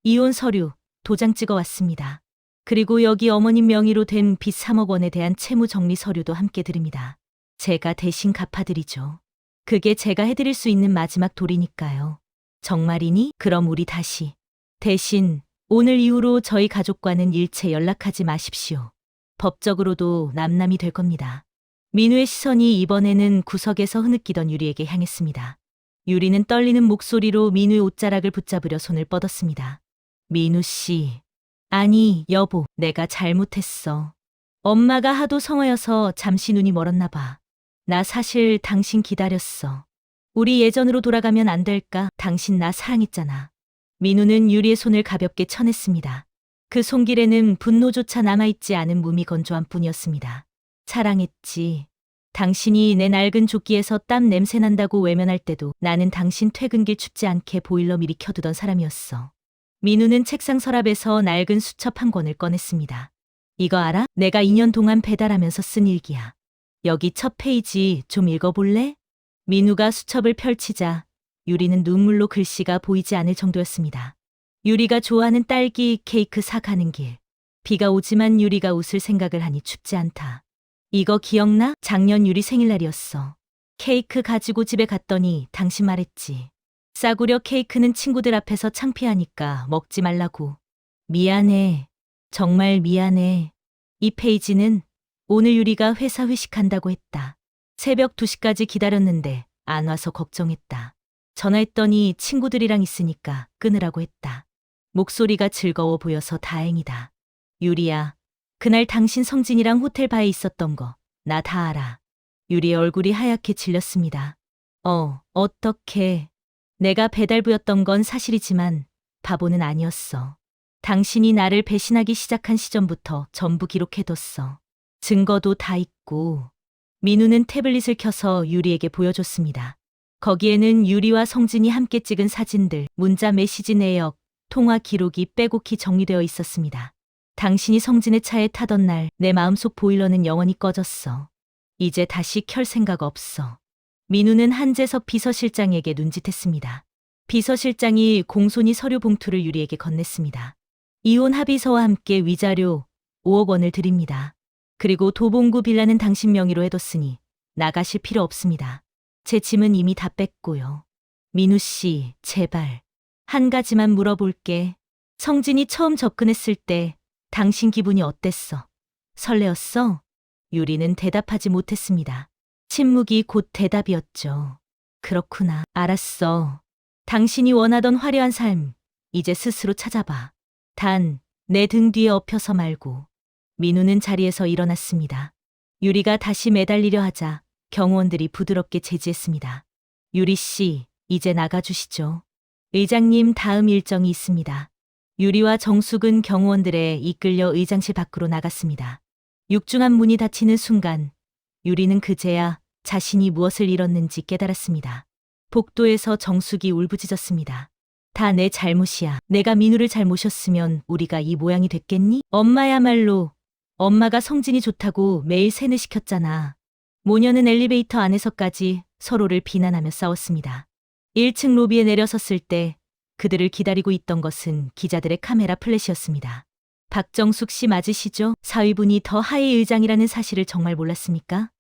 이혼 서류, 도장 찍어 왔습니다. 그리고 여기 어머님 명의로 된 빚 3억 원에 대한 채무 정리 서류도 함께 드립니다. 제가 대신 갚아드리죠. 그게 제가 해드릴 수 있는 마지막 도리니까요. 정말이니? 그럼 우리 다시. 대신 오늘 이후로 저희 가족과는 일체 연락하지 마십시오. 법적으로도 남남이 될 겁니다. 민우의 시선이 이번에는 구석에서 흐느끼던 유리에게 향했습니다. 유리는 떨리는 목소리로 민우의 옷자락을 붙잡으려 손을 뻗었습니다. 민우 씨. 아니, 여보, 내가 잘못했어. 엄마가 하도 성화여서 잠시 눈이 멀었나 봐. 나 사실 당신 기다렸어. 우리 예전으로 돌아가면 안 될까? 당신 나 사랑했잖아. 민우는 유리의 손을 가볍게 쳐냈습니다. 그 손길에는 분노조차 남아있지 않은 무미건조한 뿐이었습니다. 사랑했지. 당신이 내 낡은 조끼에서 땀 냄새 난다고 외면할 때도 나는 당신 퇴근길 춥지 않게 보일러 미리 켜두던 사람이었어. 민우는 책상 서랍에서 낡은 수첩 한 권을 꺼냈습니다. 이거 알아? 내가 2년 동안 배달하면서 쓴 일기야. 여기 첫 페이지 좀 읽어볼래? 민우가 수첩을 펼치자 유리는 눈물로 글씨가 보이지 않을 정도였습니다. 유리가 좋아하는 딸기 케이크 사가는 길. 비가 오지만 유리가 웃을 생각을 하니 춥지 않다. 이거 기억나? 작년 유리 생일날이었어. 케이크 가지고 집에 갔더니 당신 말했지. 싸구려 케이크는 친구들 앞에서 창피하니까 먹지 말라고. 미안해. 정말 미안해. 이 페이지는 오늘 유리가 회사 회식한다고 했다. 새벽 2시까지 기다렸는데 안 와서 걱정했다. 전화했더니 친구들이랑 있으니까 끊으라고 했다. 목소리가 즐거워 보여서 다행이다. 유리야, 그날 당신 성진이랑 호텔 바에 있었던 거 나 다 알아. 유리의 얼굴이 하얗게 질렸습니다. 어떡해. 내가 배달부였던 건 사실이지만 바보는 아니었어. 당신이 나를 배신하기 시작한 시점부터 전부 기록해뒀어. 증거도 다 있고. 민우는 태블릿을 켜서 유리에게 보여줬습니다. 거기에는 유리와 성진이 함께 찍은 사진들, 문자 메시지 내역, 통화 기록이 빼곡히 정리되어 있었습니다. 당신이 성진의 차에 타던 날 내 마음속 보일러는 영원히 꺼졌어. 이제 다시 켤 생각 없어. 민우는 한재석 비서실장에게 눈짓했습니다. 비서실장이 공손히 서류 봉투를 유리에게 건넸습니다. 이혼 합의서와 함께 위자료 5억 원을 드립니다. 그리고 도봉구 빌라는 당신 명의로 해뒀으니 나가실 필요 없습니다. 제 짐은 이미 다 뺐고요. 민우 씨, 제발. 한 가지만 물어볼게. 성진이 처음 접근했을 때 당신 기분이 어땠어? 설레었어? 유리는 대답하지 못했습니다. 침묵이 곧 대답이었죠. 그렇구나. 알았어. 당신이 원하던 화려한 삶, 이제 스스로 찾아봐. 단, 내 등 뒤에 엎혀서 말고. 민우는 자리에서 일어났습니다. 유리가 다시 매달리려 하자 경호원들이 부드럽게 제지했습니다. 유리 씨, 이제 나가주시죠. 의장님 다음 일정이 있습니다. 유리와 정숙은 경호원들에 이끌려 의장실 밖으로 나갔습니다. 육중한 문이 닫히는 순간 유리는 그제야 자신이 무엇을 잃었는지 깨달았습니다. 복도에서 정숙이 울부짖었습니다. 다 내 잘못이야. 내가 민우를 잘 모셨으면 우리가 이 모양이 됐겠니? 엄마야말로 엄마가 성진이 좋다고 매일 세뇌시켰잖아. 모녀는 엘리베이터 안에서까지 서로를 비난하며 싸웠습니다. 1층 로비에 내려섰을 때 그들을 기다리고 있던 것은 기자들의 카메라 플래시였습니다. 박정숙 씨 맞으시죠? 사위분이 더 하이 의장이라는 사실을 정말 몰랐습니까?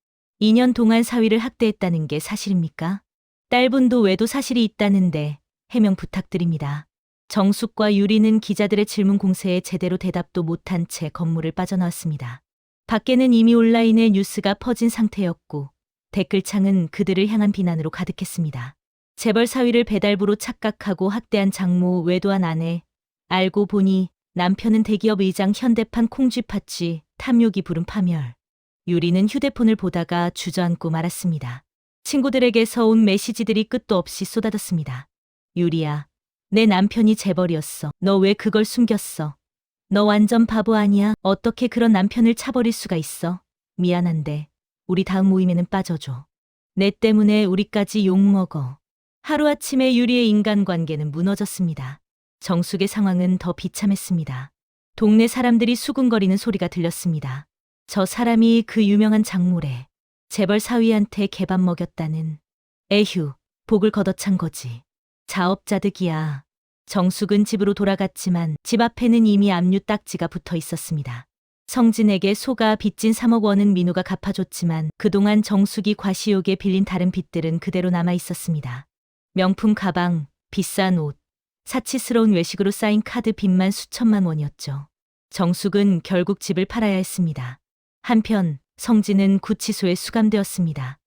2년 동안 사위를 학대했다는 게 사실입니까? 딸분도 외도 사실이 있다는데 해명 부탁드립니다. 정숙과 유리는 기자들의 질문 공세에 제대로 대답도 못한 채 건물을 빠져나왔습니다. 밖에는 이미 온라인에 뉴스가 퍼진 상태였고 댓글창은 그들을 향한 비난으로 가득했습니다. 재벌 사위를 배달부로 착각하고 학대한 장모, 외도한 아내, 알고 보니 남편은 대기업 의장, 현대판 콩쥐팥쥐, 탐욕이 부른 파멸. 유리는 휴대폰을 보다가 주저앉고 말았습니다. 친구들에게서 온 메시지들이 끝도 없이 쏟아졌습니다. 유리야, 내 남편이 재벌이었어. 너 왜 그걸 숨겼어? 너 완전 바보 아니야? 어떻게 그런 남편을 차버릴 수가 있어? 미안한데 우리 다음 모임에는 빠져줘. 내 때문에 우리까지 욕먹어. 하루아침에 유리의 인간관계는 무너졌습니다. 정숙의 상황은 더 비참했습니다. 동네 사람들이 수군거리는 소리가 들렸습니다. 저 사람이 그 유명한 장모래. 재벌 사위한테 개밥 먹였다는. 에휴, 복을 걷어찬 거지. 자업자득이야. 정숙은 집으로 돌아갔지만 집 앞에는 이미 압류 딱지가 붙어 있었습니다. 성진에게 소가 빚진 3억 원은 민우가 갚아줬지만 그동안 정숙이 과시욕에 빌린 다른 빚들은 그대로 남아 있었습니다. 명품 가방, 비싼 옷, 사치스러운 외식으로 쌓인 카드 빚만 수천만 원이었죠. 정숙은 결국 집을 팔아야 했습니다. 한편 성진은 구치소에 수감되었습니다.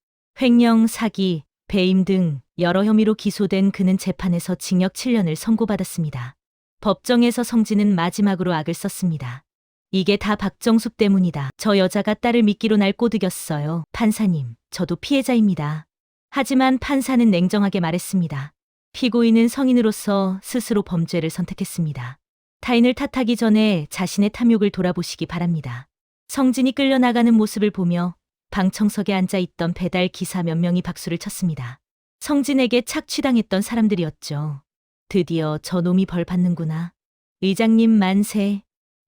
횡령, 사기, 배임 등 여러 혐의로 기소된 그는 재판에서 징역 7년을 선고받았습니다. 법정에서 성진은 마지막으로 악을 썼습니다. 이게 다 박정숙 때문이다. 저 여자가 딸을 미끼로 날 꼬드겼어요. 판사님, 저도 피해자입니다. 하지만 판사는 냉정하게 말했습니다. 피고인은 성인으로서 스스로 범죄를 선택했습니다. 타인을 탓하기 전에 자신의 탐욕을 돌아보시기 바랍니다. 성진이 끌려나가는 모습을 보며 방청석에 앉아있던 배달 기사 몇 명이 박수를 쳤습니다. 성진에게 착취당했던 사람들이었죠. 드디어 저놈이 벌 받는구나. 의장님 만세.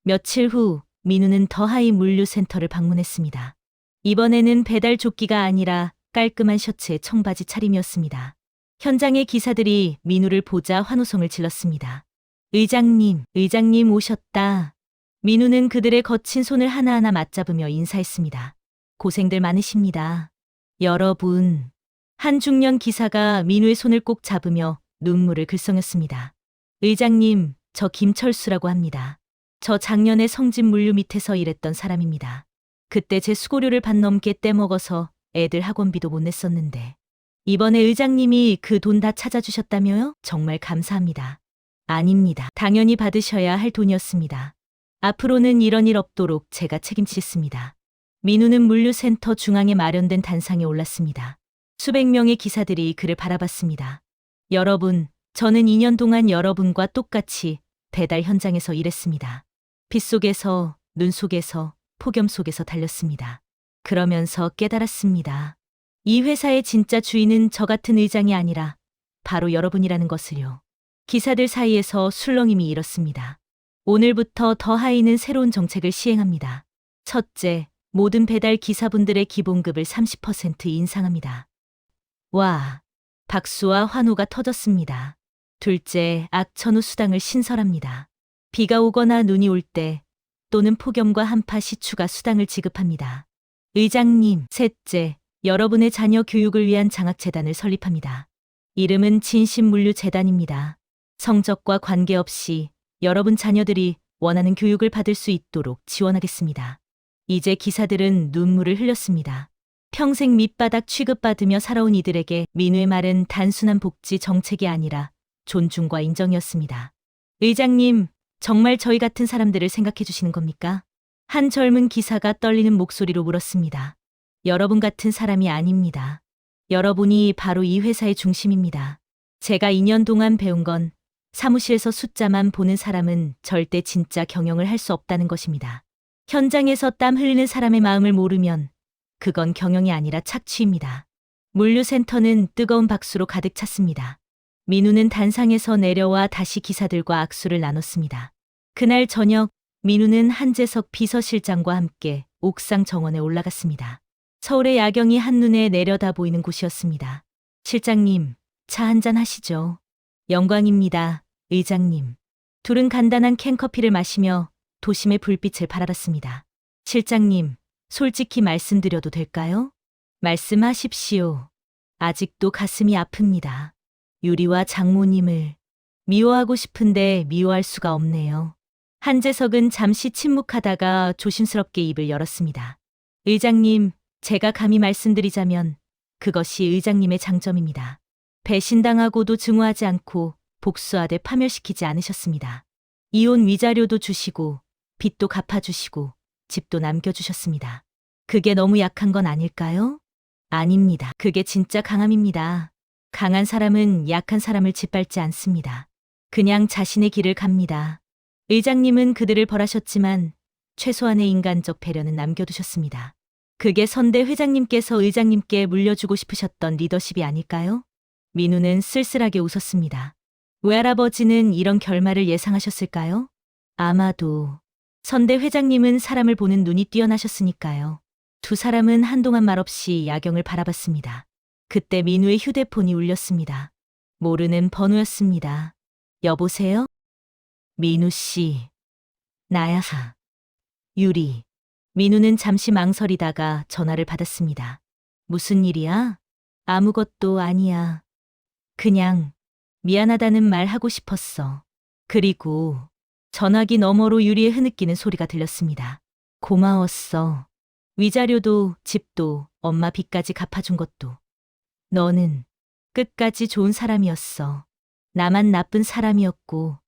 며칠 후 민우는 더하이 물류센터를 방문했습니다. 이번에는 배달 조끼가 아니라 깔끔한 셔츠에 청바지 차림이었습니다. 현장의 기사들이 민우를 보자 환호성을 질렀습니다. 의장님 오셨다. 민우는 그들의 거친 손을 하나하나 맞잡으며 인사했습니다. 고생들 많으십니다. 여러분. 한 중년 기사가 민우의 손을 꼭 잡으며 눈물을 글썽였습니다. 의장님, 저 김철수라고 합니다. 저 작년에 성진 물류 밑에서 일했던 사람입니다. 그때 제 수고료를 반 넘게 떼먹어서 애들 학원비도 못 냈었는데 이번에 의장님이 그 돈 다 찾아주셨다며요? 정말 감사합니다. 아닙니다. 당연히 받으셔야 할 돈이었습니다. 앞으로는 이런 일 없도록 제가 책임지겠습니다. 민우는 물류센터 중앙에 마련된 단상에 올랐습니다. 수백 명의 기사들이 그를 바라봤습니다. 여러분, 저는 2년 동안 여러분과 똑같이 배달 현장에서 일했습니다. 빗속에서, 눈 속에서, 폭염 속에서 달렸습니다. 그러면서 깨달았습니다. 이 회사의 진짜 주인은 저 같은 의장이 아니라 바로 여러분이라는 것을요. 기사들 사이에서 술렁임이 일었습니다. 오늘부터 더하이는 새로운 정책을 시행합니다. 첫째, 모든 배달 기사분들의 기본급을 30% 인상합니다. 와, 박수와 환호가 터졌습니다. 둘째, 악천후 수당을 신설합니다. 비가 오거나 눈이 올 때 또는 폭염과 한파시 추가 수당을 지급합니다. 의장님, 셋째, 여러분의 자녀 교육을 위한 장학재단을 설립합니다. 이름은 진심물류재단입니다. 성적과 관계없이 여러분 자녀들이 원하는 교육을 받을 수 있도록 지원하겠습니다. 이제 기사들은 눈물을 흘렸습니다. 평생 밑바닥 취급받으며 살아온 이들에게 민우의 말은 단순한 복지 정책이 아니라 존중과 인정이었습니다. 의장님, 정말 저희 같은 사람들을 생각해 주시는 겁니까? 한 젊은 기사가 떨리는 목소리로 물었습니다. 여러분 같은 사람이 아닙니다. 여러분이 바로 이 회사의 중심입니다. 제가 2년 동안 배운 건 사무실에서 숫자만 보는 사람은 절대 진짜 경영을 할 수 없다는 것입니다. 현장에서 땀 흘리는 사람의 마음을 모르면 그건 경영이 아니라 착취입니다. 물류센터는 뜨거운 박수로 가득 찼습니다. 민우는 단상에서 내려와 다시 기사들과 악수를 나눴습니다. 그날 저녁 민우는 한재석 비서실장과 함께 옥상 정원에 올라갔습니다. 서울의 야경이 한눈에 내려다 보이는 곳이었습니다. 실장님, 차 한잔 하시죠. 영광입니다, 의장님. 둘은 간단한 캔커피를 마시며 도심의 불빛을 바라봤습니다. 실장님, 솔직히 말씀드려도 될까요? 말씀하십시오. 아직도 가슴이 아픕니다. 유리와 장모님을 미워하고 싶은데 미워할 수가 없네요. 한재석은 잠시 침묵하다가 조심스럽게 입을 열었습니다. 의장님, 제가 감히 말씀드리자면 그것이 의장님의 장점입니다. 배신당하고도 증오하지 않고 복수하되 파멸시키지 않으셨습니다. 이혼 위자료도 주시고 빚도 갚아주시고 집도 남겨주셨습니다. 그게 너무 약한 건 아닐까요? 아닙니다. 그게 진짜 강함입니다. 강한 사람은 약한 사람을 짓밟지 않습니다. 그냥 자신의 길을 갑니다. 의장님은 그들을 벌하셨지만 최소한의 인간적 배려는 남겨두셨습니다. 그게 선대 회장님께서 의장님께 물려주고 싶으셨던 리더십이 아닐까요? 민우는 쓸쓸하게 웃었습니다. 외할아버지는 이런 결말을 예상하셨을까요? 아마도. 선대 회장님은 사람을 보는 눈이 뛰어나셨으니까요. 두 사람은 한동안 말없이 야경을 바라봤습니다. 그때 민우의 휴대폰이 울렸습니다. 모르는 번호였습니다. 여보세요? 민우 씨. 나야. 유리. 민우는 잠시 망설이다가 전화를 받았습니다. 무슨 일이야? 아무것도 아니야. 그냥 미안하다는 말 하고 싶었어. 그리고 전화기 너머로 유리에 흐느끼는 소리가 들렸습니다. 고마웠어. 위자료도 집도 엄마 빚까지 갚아준 것도. 너는 끝까지 좋은 사람이었어. 나만 나쁜 사람이었고.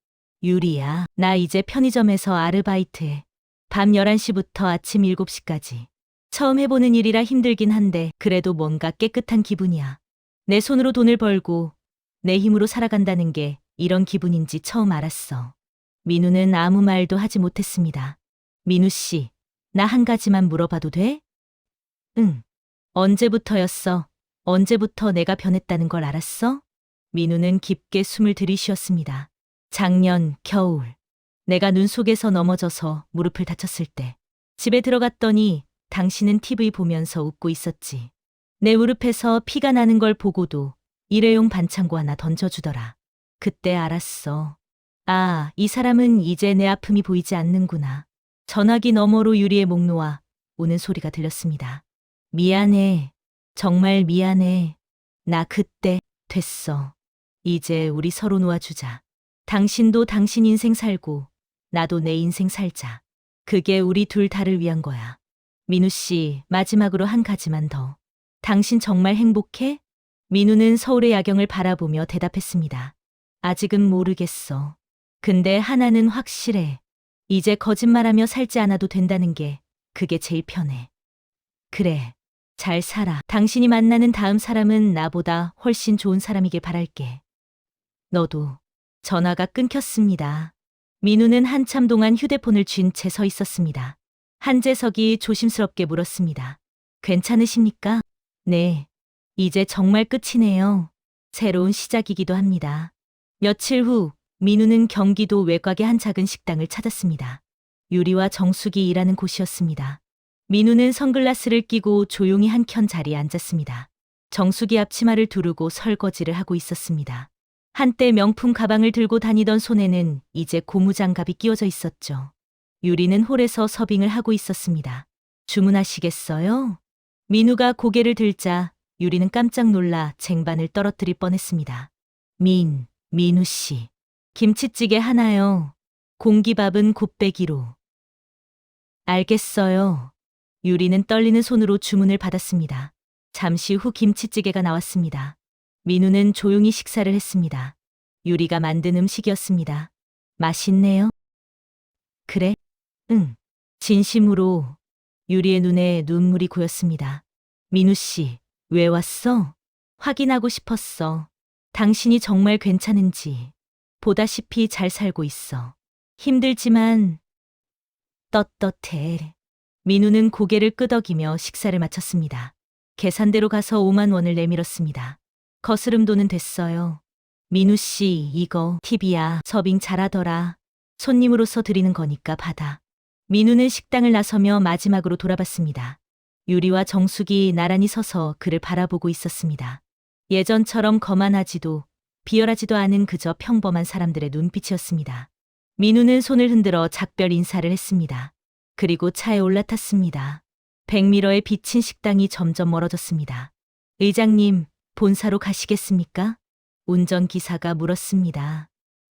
유리야, 나 이제 편의점에서 아르바이트해. 밤 11시부터 아침 7시까지. 처음 해보는 일이라 힘들긴 한데 그래도 뭔가 깨끗한 기분이야. 내 손으로 돈을 벌고 내 힘으로 살아간다는 게 이런 기분인지 처음 알았어. 민우는 아무 말도 하지 못했습니다. 민우 씨, 나 한 가지만 물어봐도 돼? 응. 언제부터였어? 언제부터 내가 변했다는 걸 알았어? 민우는 깊게 숨을 들이쉬었습니다. 작년 겨울. 내가 눈 속에서 넘어져서 무릎을 다쳤을 때. 집에 들어갔더니 당신은 TV 보면서 웃고 있었지. 내 무릎에서 피가 나는 걸 보고도 일회용 반창고 하나 던져주더라. 그때 알았어. 아, 이 사람은 이제 내 아픔이 보이지 않는구나. 전화기 너머로 유리의 목 놓아 우는 소리가 들렸습니다. 미안해. 정말 미안해. 나 그때 됐어. 이제 우리 서로 놓아주자. 당신도 당신 인생 살고 나도 내 인생 살자. 그게 우리 둘 다를 위한 거야. 민우 씨, 마지막으로 한 가지만 더. 당신 정말 행복해? 민우는 서울의 야경을 바라보며 대답했습니다. 아직은 모르겠어. 근데 하나는 확실해. 이제 거짓말하며 살지 않아도 된다는 게 그게 제일 편해. 그래. 잘 살아. 당신이 만나는 다음 사람은 나보다 훨씬 좋은 사람이길 바랄게. 너도. 전화가 끊겼습니다. 민우는 한참 동안 휴대폰을 쥔 채 서 있었습니다. 한재석이 조심스럽게 물었습니다. 괜찮으십니까? 네. 이제 정말 끝이네요. 새로운 시작이기도 합니다. 며칠 후 민우는 경기도 외곽의 한 작은 식당을 찾았습니다. 유리와 정숙이 일하는 곳이었습니다. 민우는 선글라스를 끼고 조용히 한켠 자리에 앉았습니다. 정숙이 앞치마를 두르고 설거지를 하고 있었습니다. 한때 명품 가방을 들고 다니던 손에는 이제 고무장갑이 끼워져 있었죠. 유리는 홀에서 서빙을 하고 있었습니다. 주문하시겠어요? 민우가 고개를 들자 유리는 깜짝 놀라 쟁반을 떨어뜨릴 뻔했습니다. 민우 씨. 김치찌개 하나요. 공기밥은 곱빼기로. 알겠어요. 유리는 떨리는 손으로 주문을 받았습니다. 잠시 후 김치찌개가 나왔습니다. 민우는 조용히 식사를 했습니다. 유리가 만든 음식이었습니다. 맛있네요. 그래? 응. 진심으로. 유리의 눈에 눈물이 고였습니다. 민우 씨, 왜 왔어? 확인하고 싶었어. 당신이 정말 괜찮은지. 보다시피 잘 살고 있어. 힘들지만 떳떳해. 민우는 고개를 끄덕이며 식사를 마쳤습니다. 계산대로 가서 5만 원을 내밀었습니다. 거스름 돈은 됐어요. 민우 씨, 이거 팁이야. 서빙 잘하더라. 손님으로서 드리는 거니까 받아. 민우는 식당을 나서며 마지막으로 돌아봤습니다. 유리와 정숙이 나란히 서서 그를 바라보고 있었습니다. 예전처럼 거만하지도 비열하지도 않은 그저 평범한 사람들의 눈빛이었습니다. 민우는 손을 흔들어 작별 인사를 했습니다. 그리고 차에 올라탔습니다. 백미러에 비친 식당이 점점 멀어졌습니다. 의장님, 본사로 가시겠습니까? 운전기사가 물었습니다.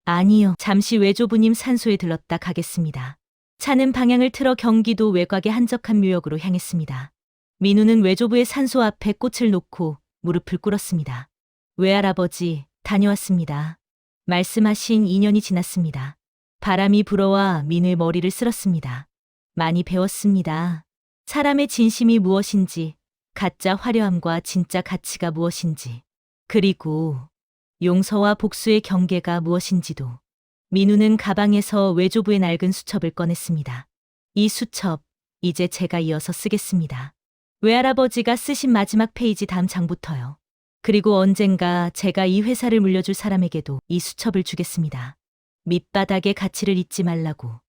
아니요, 잠시 외조부님 산소에 들렀다 가겠습니다. 차는 방향을 틀어 경기도 외곽의 한적한 묘역으로 향했습니다. 민우는 외조부의 산소 앞에 꽃을 놓고 무릎을 꿇었습니다. 외할아버지, 다녀왔습니다. 말씀하신 2년이 지났습니다. 바람이 불어와 민우의 머리를 쓸었습니다. 많이 배웠습니다. 사람의 진심이 무엇인지, 가짜 화려함과 진짜 가치가 무엇인지, 그리고 용서와 복수의 경계가 무엇인지도. 민우는 가방에서 외조부의 낡은 수첩을 꺼냈습니다. 이 수첩, 이제 제가 이어서 쓰겠습니다. 외할아버지가 쓰신 마지막 페이지 다음 장부터요. 그리고 언젠가 제가 이 회사를 물려줄 사람에게도 이 수첩을 주겠습니다. 밑바닥의 가치를 잊지 말라고.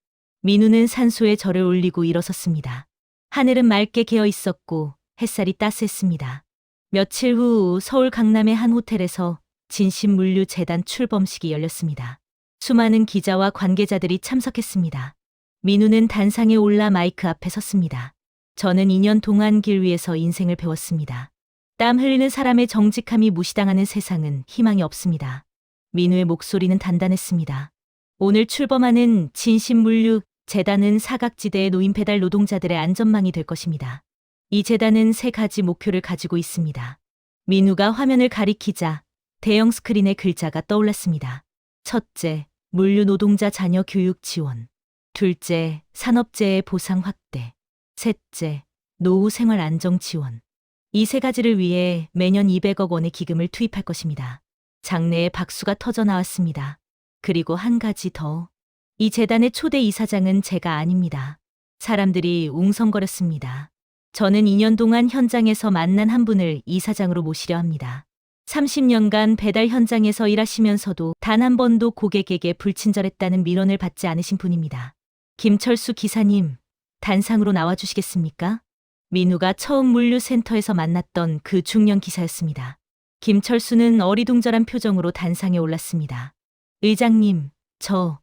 민우는 산소에 절을 올리고 일어섰습니다. 하늘은 맑게 개어 있었고 햇살이 따스했습니다. 며칠 후 서울 강남의 한 호텔에서 진심물류재단 출범식이 열렸습니다. 수많은 기자와 관계자들이 참석했습니다. 민우는 단상에 올라 마이크 앞에 섰습니다. 저는 2년 동안 길 위에서 인생을 배웠습니다. 땀 흘리는 사람의 정직함이 무시당하는 세상은 희망이 없습니다. 민우의 목소리는 단단했습니다. 오늘 출범하는 진심물류 재단은 사각지대의 노인 배달 노동자들의 안전망이 될 것입니다. 이 재단은 3가지 목표를 가지고 있습니다. 민우가 화면을 가리키자 대형 스크린에 글자가 떠올랐습니다. 첫째, 물류 노동자 자녀 교육 지원. 둘째, 산업재해 보상 확대. 셋째, 노후 생활 안정 지원. 이 3가지를 위해 매년 200억 원의 기금을 투입할 것입니다. 장내에 박수가 터져 나왔습니다. 그리고 한 가지 더. 이 재단의 초대 이사장은 제가 아닙니다. 사람들이 웅성거렸습니다. 저는 2년 동안 현장에서 만난 한 분을 이사장으로 모시려 합니다. 30년간 배달 현장에서 일하시면서도 단 한 번도 고객에게 불친절했다는 민원을 받지 않으신 분입니다. 김철수 기사님, 단상으로 나와주시겠습니까? 민우가 처음 물류센터에서 만났던 그 중년 기사였습니다. 김철수는 어리둥절한 표정으로 단상에 올랐습니다. 의장님,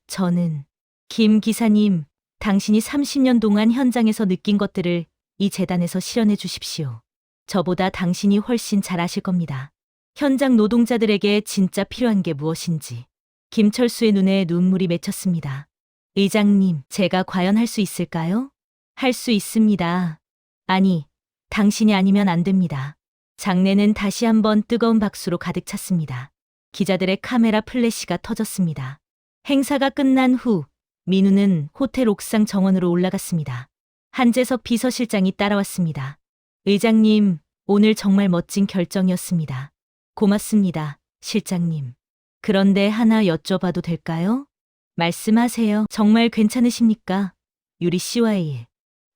저는. 김 기사님, 당신이 30년 동안 현장에서 느낀 것들을 이 재단에서 실현해 주십시오. 저보다 당신이 훨씬 잘 아실 겁니다. 현장 노동자들에게 진짜 필요한 게 무엇인지. 김철수의 눈에 눈물이 맺혔습니다. 의장님, 제가 과연 할 수 있을까요? 할 수 있습니다. 아니, 당신이 아니면 안 됩니다. 장내는 다시 한번 뜨거운 박수로 가득 찼습니다. 기자들의 카메라 플래시가 터졌습니다. 행사가 끝난 후 민우는 호텔 옥상 정원으로 올라갔습니다. 한재석 비서실장이 따라왔습니다. 의장님, 오늘 정말 멋진 결정이었습니다. 고맙습니다, 실장님. 그런데 하나 여쭤봐도 될까요? 말씀하세요. 정말 괜찮으십니까? 유리 씨와의 일.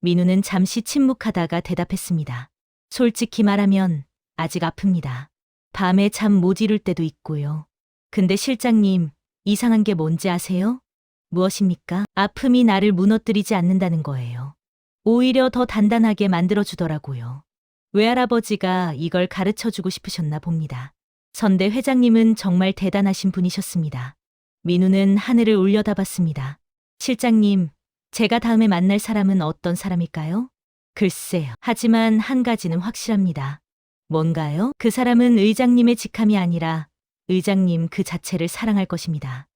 민우는 잠시 침묵하다가 대답했습니다. 솔직히 말하면 아직 아픕니다. 밤에 잠 못 이룰 때도 있고요. 근데 실장님, 이상한 게 뭔지 아세요? 무엇입니까? 아픔이 나를 무너뜨리지 않는다는 거예요. 오히려 더 단단하게 만들어주더라고요. 외할아버지가 이걸 가르쳐주고 싶으셨나 봅니다. 선대 회장님은 정말 대단하신 분이셨습니다. 민우는 하늘을 올려다봤습니다. 실장님, 제가 다음에 만날 사람은 어떤 사람일까요? 글쎄요. 하지만 한 가지는 확실합니다. 뭔가요? 그 사람은 의장님의 직함이 아니라 의장님 그 자체를 사랑할 것입니다.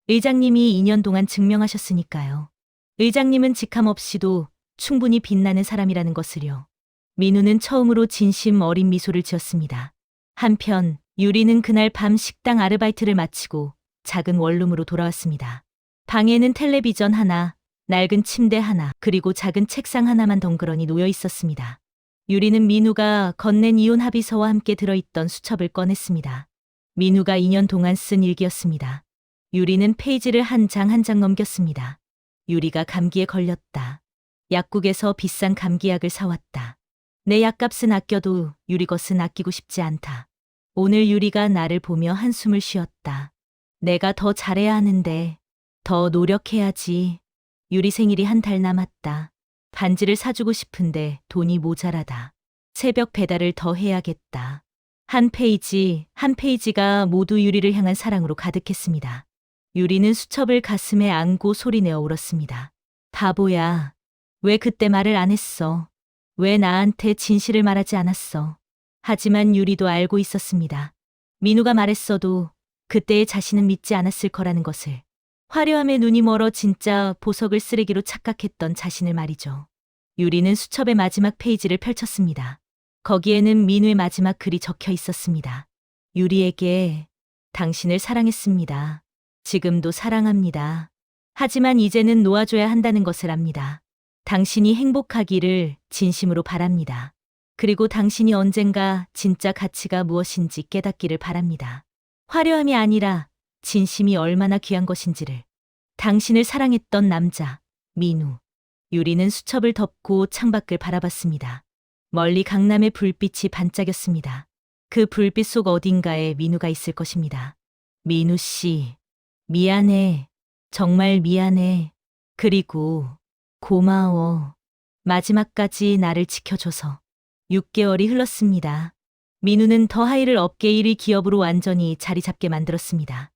의장님이 2년 동안 증명하셨으니까요. 의장님은 직함 없이도 충분히 빛나는 사람이라는 것을요. 민우는 처음으로 진심 어린 미소를 지었습니다. 한편 유리는 그날 밤 식당 아르바이트를 마치고 작은 원룸으로 돌아왔습니다. 방에는 텔레비전 하나, 낡은 침대 하나, 그리고 작은 책상 하나만 덩그러니 놓여 있었습니다. 유리는 민우가 건넨 이혼 합의서와 함께 들어있던 수첩을 꺼냈습니다. 민우가 2년 동안 쓴 일기였습니다. 유리는 페이지를 한 장 한 장 넘겼습니다. 유리가 감기에 걸렸다. 약국에서 비싼 감기약을 사왔다. 내 약값은 아껴도 유리 것은 아끼고 싶지 않다. 오늘 유리가 나를 보며 한숨을 쉬었다. 내가 더 잘해야 하는데, 더 노력해야지. 유리 생일이 한 달 남았다. 반지를 사주고 싶은데 돈이 모자라다. 새벽 배달을 더 해야겠다. 한 페이지, 한 페이지가 모두 유리를 향한 사랑으로 가득했습니다. 유리는 수첩을 가슴에 안고 소리내어 울었습니다. 바보야. 왜 그때 말을 안 했어? 왜 나한테 진실을 말하지 않았어? 하지만 유리도 알고 있었습니다. 민우가 말했어도 그때의 자신은 믿지 않았을 거라는 것을. 화려함에 눈이 멀어 진짜 보석을 쓰레기로 착각했던 자신을 말이죠. 유리는 수첩의 마지막 페이지를 펼쳤습니다. 거기에는 민우의 마지막 글이 적혀 있었습니다. 유리에게 당신을 사랑했습니다. 지금도 사랑합니다. 하지만 이제는 놓아줘야 한다는 것을 압니다. 당신이 행복하기를 진심으로 바랍니다. 그리고 당신이 언젠가 진짜 가치가 무엇인지 깨닫기를 바랍니다. 화려함이 아니라 진심이 얼마나 귀한 것인지를. 당신을 사랑했던 남자, 민우. 유리는 수첩을 덮고 창밖을 바라봤습니다. 멀리 강남의 불빛이 반짝였습니다. 그 불빛 속 어딘가에 민우가 있을 것입니다. 민우 씨, 미안해. 정말 미안해. 그리고 고마워. 마지막까지 나를 지켜줘서. 6개월이 흘렀습니다. 민우는 더하이를 업계 1위 기업으로 완전히 자리 잡게 만들었습니다.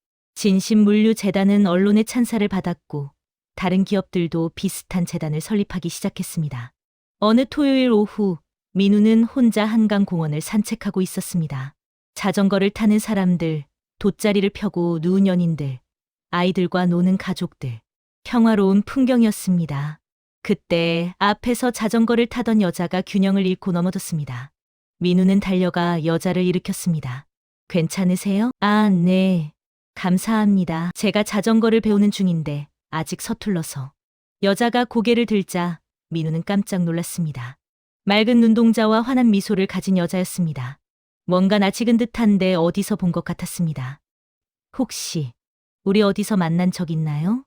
진심물류재단은 언론의 찬사를 받았고 다른 기업들도 비슷한 재단을 설립하기 시작했습니다. 어느 토요일 오후 민우는 혼자 한강공원을 산책하고 있었습니다. 자전거를 타는 사람들, 돗자리를 펴고 누운 연인들, 아이들과 노는 가족들. 평화로운 풍경이었습니다. 그때 앞에서 자전거를 타던 여자가 균형을 잃고 넘어졌습니다. 민우는 달려가 여자를 일으켰습니다. 괜찮으세요? 아, 네. 감사합니다. 제가 자전거를 배우는 중인데 아직 서툴러서. 여자가 고개를 들자 민우는 깜짝 놀랐습니다. 맑은 눈동자와 환한 미소를 가진 여자였습니다. 뭔가 낯익은 듯한데 어디서 본 것 같았습니다. 혹시 우리 어디서 만난 적 있나요?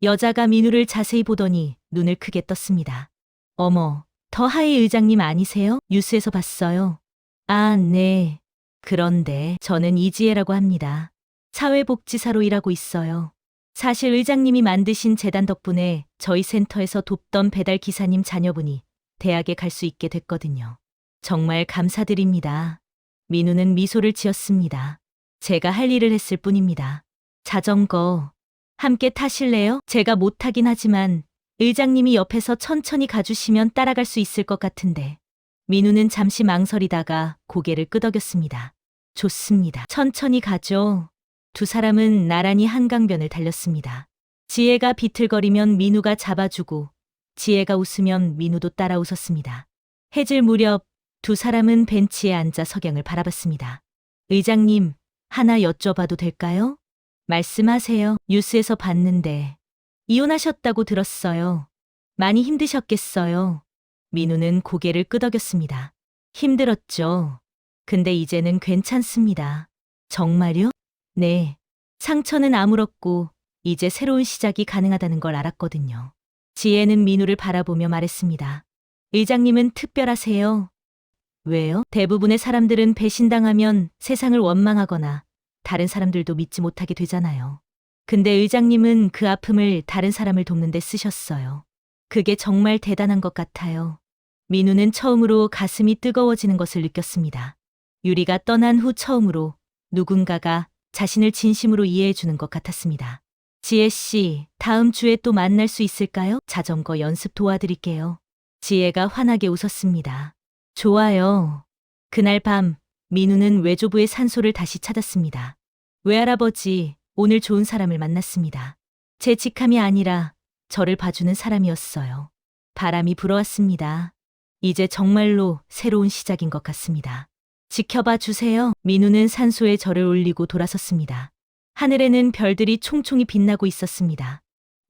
여자가 민우를 자세히 보더니 눈을 크게 떴습니다. 어머, 더하이 의장님 아니세요? 뉴스에서 봤어요. 아, 네. 그런데 저는 이지혜라고 합니다. 사회복지사로 일하고 있어요. 사실 의장님이 만드신 재단 덕분에 저희 센터에서 돕던 배달 기사님 자녀분이 대학에 갈 수 있게 됐거든요. 정말 감사드립니다. 민우는 미소를 지었습니다. 제가 할 일을 했을 뿐입니다. 자전거 함께 타실래요? 제가 못 타긴 하지만 의장님이 옆에서 천천히 가주시면 따라갈 수 있을 것 같은데. 민우는 잠시 망설이다가 고개를 끄덕였습니다. 좋습니다. 천천히 가죠. 두 사람은 나란히 한강변을 달렸습니다. 지혜가 비틀거리면 민우가 잡아주고 지혜가 웃으면 민우도 따라 웃었습니다. 해질 무렵 두 사람은 벤치에 앉아 석양을 바라봤습니다. 의장님, 하나 여쭤봐도 될까요? 말씀하세요. 뉴스에서 봤는데 이혼하셨다고 들었어요. 많이 힘드셨겠어요. 민우는 고개를 끄덕였습니다. 힘들었죠. 근데 이제는 괜찮습니다. 정말요? 네. 상처는 아물었고 이제 새로운 시작이 가능하다는 걸 알았거든요. 지혜는 민우를 바라보며 말했습니다. 의장님은 특별하세요. 왜요? 대부분의 사람들은 배신당하면 세상을 원망하거나 다른 사람들도 믿지 못하게 되잖아요. 근데 의장님은 그 아픔을 다른 사람을 돕는 데 쓰셨어요. 그게 정말 대단한 것 같아요. 민우는 처음으로 가슴이 뜨거워지는 것을 느꼈습니다. 유리가 떠난 후 처음으로 누군가가 자신을 진심으로 이해해 주는 것 같았습니다. 지혜 씨, 다음 주에 또 만날 수 있을까요? 자전거 연습 도와드릴게요. 지혜가 환하게 웃었습니다. 좋아요. 그날 밤, 민우는 외조부의 산소를 다시 찾았습니다. 외할아버지, 오늘 좋은 사람을 만났습니다. 제 직함이 아니라 저를 봐주는 사람이었어요. 바람이 불어왔습니다. 이제 정말로 새로운 시작인 것 같습니다. 지켜봐 주세요. 민우는 산소에 저를 올리고 돌아섰습니다. 하늘에는 별들이 총총히 빛나고 있었습니다.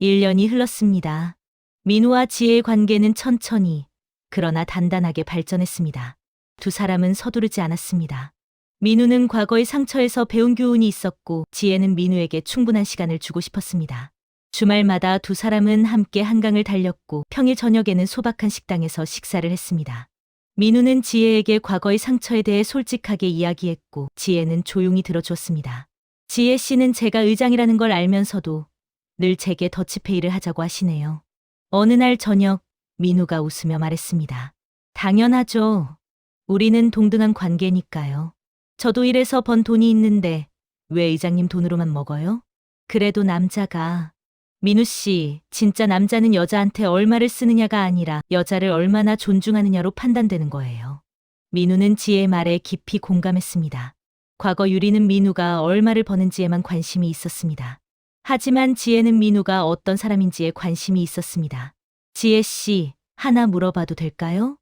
1년이 흘렀습니다. 민우와 지혜의 관계는 천천히, 그러나 단단하게 발전했습니다. 두 사람은 서두르지 않았습니다. 민우는 과거의 상처에서 배운 교훈이 있었고 지혜는 민우에게 충분한 시간을 주고 싶었습니다. 주말마다 두 사람은 함께 한강을 달렸고 평일 저녁에는 소박한 식당에서 식사를 했습니다. 민우는 지혜에게 과거의 상처에 대해 솔직하게 이야기했고 지혜는 조용히 들어주었습니다. 지혜 씨는 제가 의장이라는 걸 알면서도 늘 제게 더치페이를 하자고 하시네요. 어느 날 저녁 민우가 웃으며 말했습니다. 당연하죠. 우리는 동등한 관계니까요. 저도 일해서 번 돈이 있는데 왜 의장님 돈으로만 먹어요? 그래도 남자가 민우 씨, 진짜 남자는 여자한테 얼마를 쓰느냐가 아니라 여자를 얼마나 존중하느냐로 판단되는 거예요. 민우는 지혜의 말에 깊이 공감했습니다. 과거 유리는 민우가 얼마를 버는지에만 관심이 있었습니다. 하지만 지혜는 민우가 어떤 사람인지에 관심이 있었습니다. 지혜 씨, 하나 물어봐도 될까요?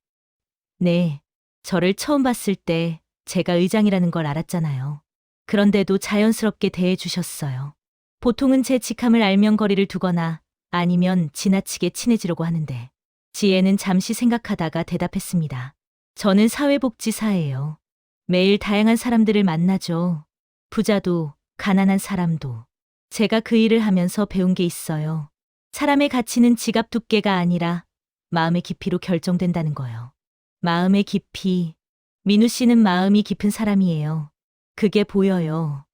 네. 저를 처음 봤을 때 제가 의장이라는 걸 알았잖아요. 그런데도 자연스럽게 대해주셨어요. 보통은 제 직함을 알면 거리를 두거나 아니면 지나치게 친해지려고 하는데 지혜는 잠시 생각하다가 대답했습니다. 저는 사회복지사예요. 매일 다양한 사람들을 만나죠. 부자도 가난한 사람도. 제가 그 일을 하면서 배운 게 있어요. 사람의 가치는 지갑 두께가 아니라 마음의 깊이로 결정된다는 거요. 마음의 깊이. 민우 씨는 마음이 깊은 사람이에요. 그게 보여요.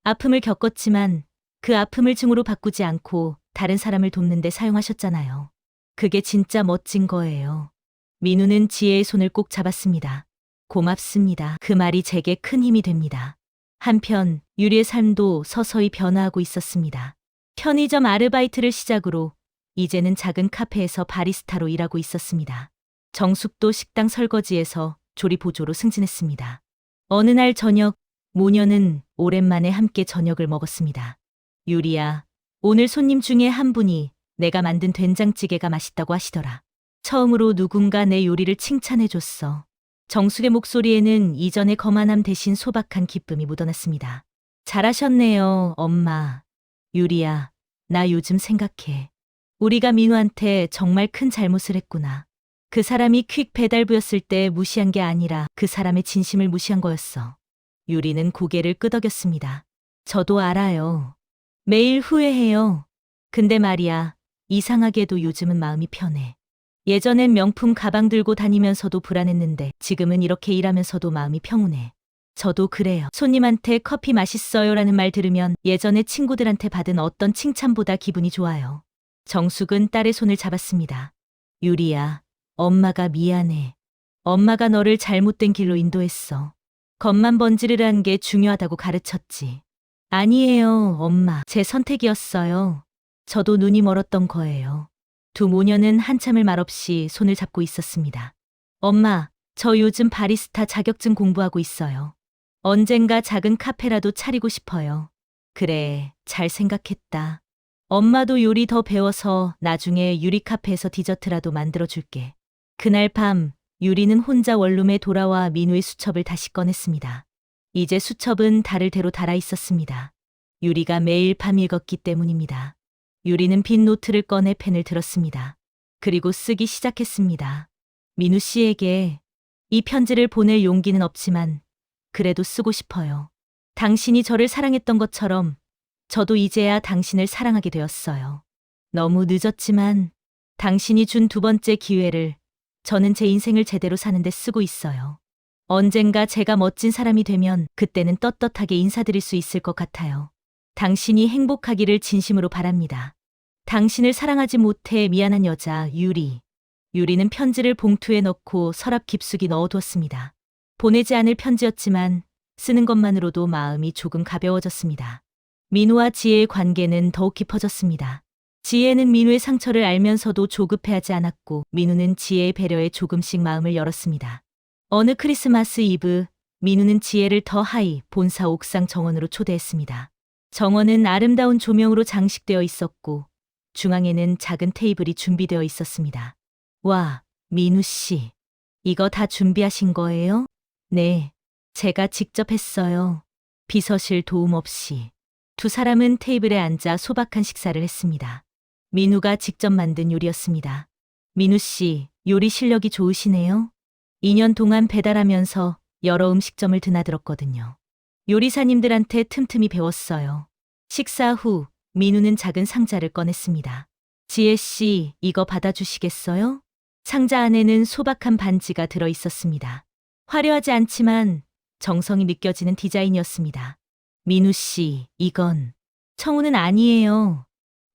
아픔을 겪었지만 그 아픔을 증오로 바꾸지 않고 다른 사람을 돕는 데 사용하셨잖아요. 그게 진짜 멋진 거예요. 민우는 지혜의 손을 꼭 잡았습니다. 고맙습니다. 그 말이 제게 큰 힘이 됩니다. 한편 유리의 삶도 서서히 변화하고 있었습니다. 편의점 아르바이트를 시작으로 이제는 작은 카페에서 바리스타로 일하고 있었습니다. 정숙도 식당 설거지에서 조리 보조로 승진했습니다. 어느 날 저녁, 모녀는 오랜만에 함께 저녁을 먹었습니다. 유리야, 오늘 손님 중에 한 분이 내가 만든 된장찌개가 맛있다고 하시더라. 처음으로 누군가 내 요리를 칭찬해줬어. 정숙의 목소리에는 이전의 거만함 대신 소박한 기쁨이 묻어났습니다. 잘하셨네요, 엄마. 유리야, 나 요즘 생각해. 우리가 민우한테 정말 큰 잘못을 했구나. 그 사람이 퀵 배달부였을 때 무시한 게 아니라 그 사람의 진심을 무시한 거였어. 유리는 고개를 끄덕였습니다. 저도 알아요. 매일 후회해요. 근데 말이야, 이상하게도 요즘은 마음이 편해. 예전엔 명품 가방 들고 다니면서도 불안했는데 지금은 이렇게 일하면서도 마음이 평온해. 저도 그래요. 손님한테 커피 맛있어요라는 말 들으면 예전에 친구들한테 받은 어떤 칭찬보다 기분이 좋아요. 정숙은 딸의 손을 잡았습니다. 유리야, 엄마가 미안해. 엄마가 너를 잘못된 길로 인도했어. 겉만 번지르르한 게 중요하다고 가르쳤지. 아니에요, 엄마. 제 선택이었어요. 저도 눈이 멀었던 거예요. 두 모녀는 한참을 말없이 손을 잡고 있었습니다. 엄마, 저 요즘 바리스타 자격증 공부하고 있어요. 언젠가 작은 카페라도 차리고 싶어요. 그래, 잘 생각했다. 엄마도 요리 더 배워서 나중에 유리 카페에서 디저트라도 만들어줄게. 그날 밤, 유리는 혼자 원룸에 돌아와 민우의 수첩을 다시 꺼냈습니다. 이제 수첩은 달을 대로 달아 있었습니다. 유리가 매일 밤 읽었기 때문입니다. 유리는 빈 노트를 꺼내 펜을 들었습니다. 그리고 쓰기 시작했습니다. 민우 씨에게 이 편지를 보낼 용기는 없지만 그래도 쓰고 싶어요. 당신이 저를 사랑했던 것처럼 저도 이제야 당신을 사랑하게 되었어요. 너무 늦었지만 당신이 준 두 번째 기회를 저는 제 인생을 제대로 사는데 쓰고 있어요. 언젠가 제가 멋진 사람이 되면 그때는 떳떳하게 인사드릴 수 있을 것 같아요. 당신이 행복하기를 진심으로 바랍니다. 당신을 사랑하지 못해 미안한 여자 유리. 유리는 편지를 봉투에 넣고 서랍 깊숙이 넣어두었습니다. 보내지 않을 편지였지만 쓰는 것만으로도 마음이 조금 가벼워졌습니다. 민우와 지혜의 관계는 더욱 깊어졌습니다. 지혜는 민우의 상처를 알면서도 조급해하지 않았고 민우는 지혜의 배려에 조금씩 마음을 열었습니다. 어느 크리스마스 이브, 민우는 지혜를 더 하이 본사 옥상 정원으로 초대했습니다. 정원은 아름다운 조명으로 장식되어 있었고 중앙에는 작은 테이블이 준비되어 있었습니다. 와, 민우 씨. 이거 다 준비하신 거예요? 네, 제가 직접 했어요. 비서실 도움 없이. 두 사람은 테이블에 앉아 소박한 식사를 했습니다. 민우가 직접 만든 요리였습니다. 민우 씨, 요리 실력이 좋으시네요. 2년 동안 배달하면서 여러 음식점을 드나들었거든요. 요리사님들한테 틈틈이 배웠어요. 식사 후 민우는 작은 상자를 꺼냈습니다. 지혜 씨, 이거 받아주시겠어요? 상자 안에는 소박한 반지가 들어 있었습니다. 화려하지 않지만 정성이 느껴지는 디자인이었습니다. 민우 씨, 이건 청혼은 아니에요.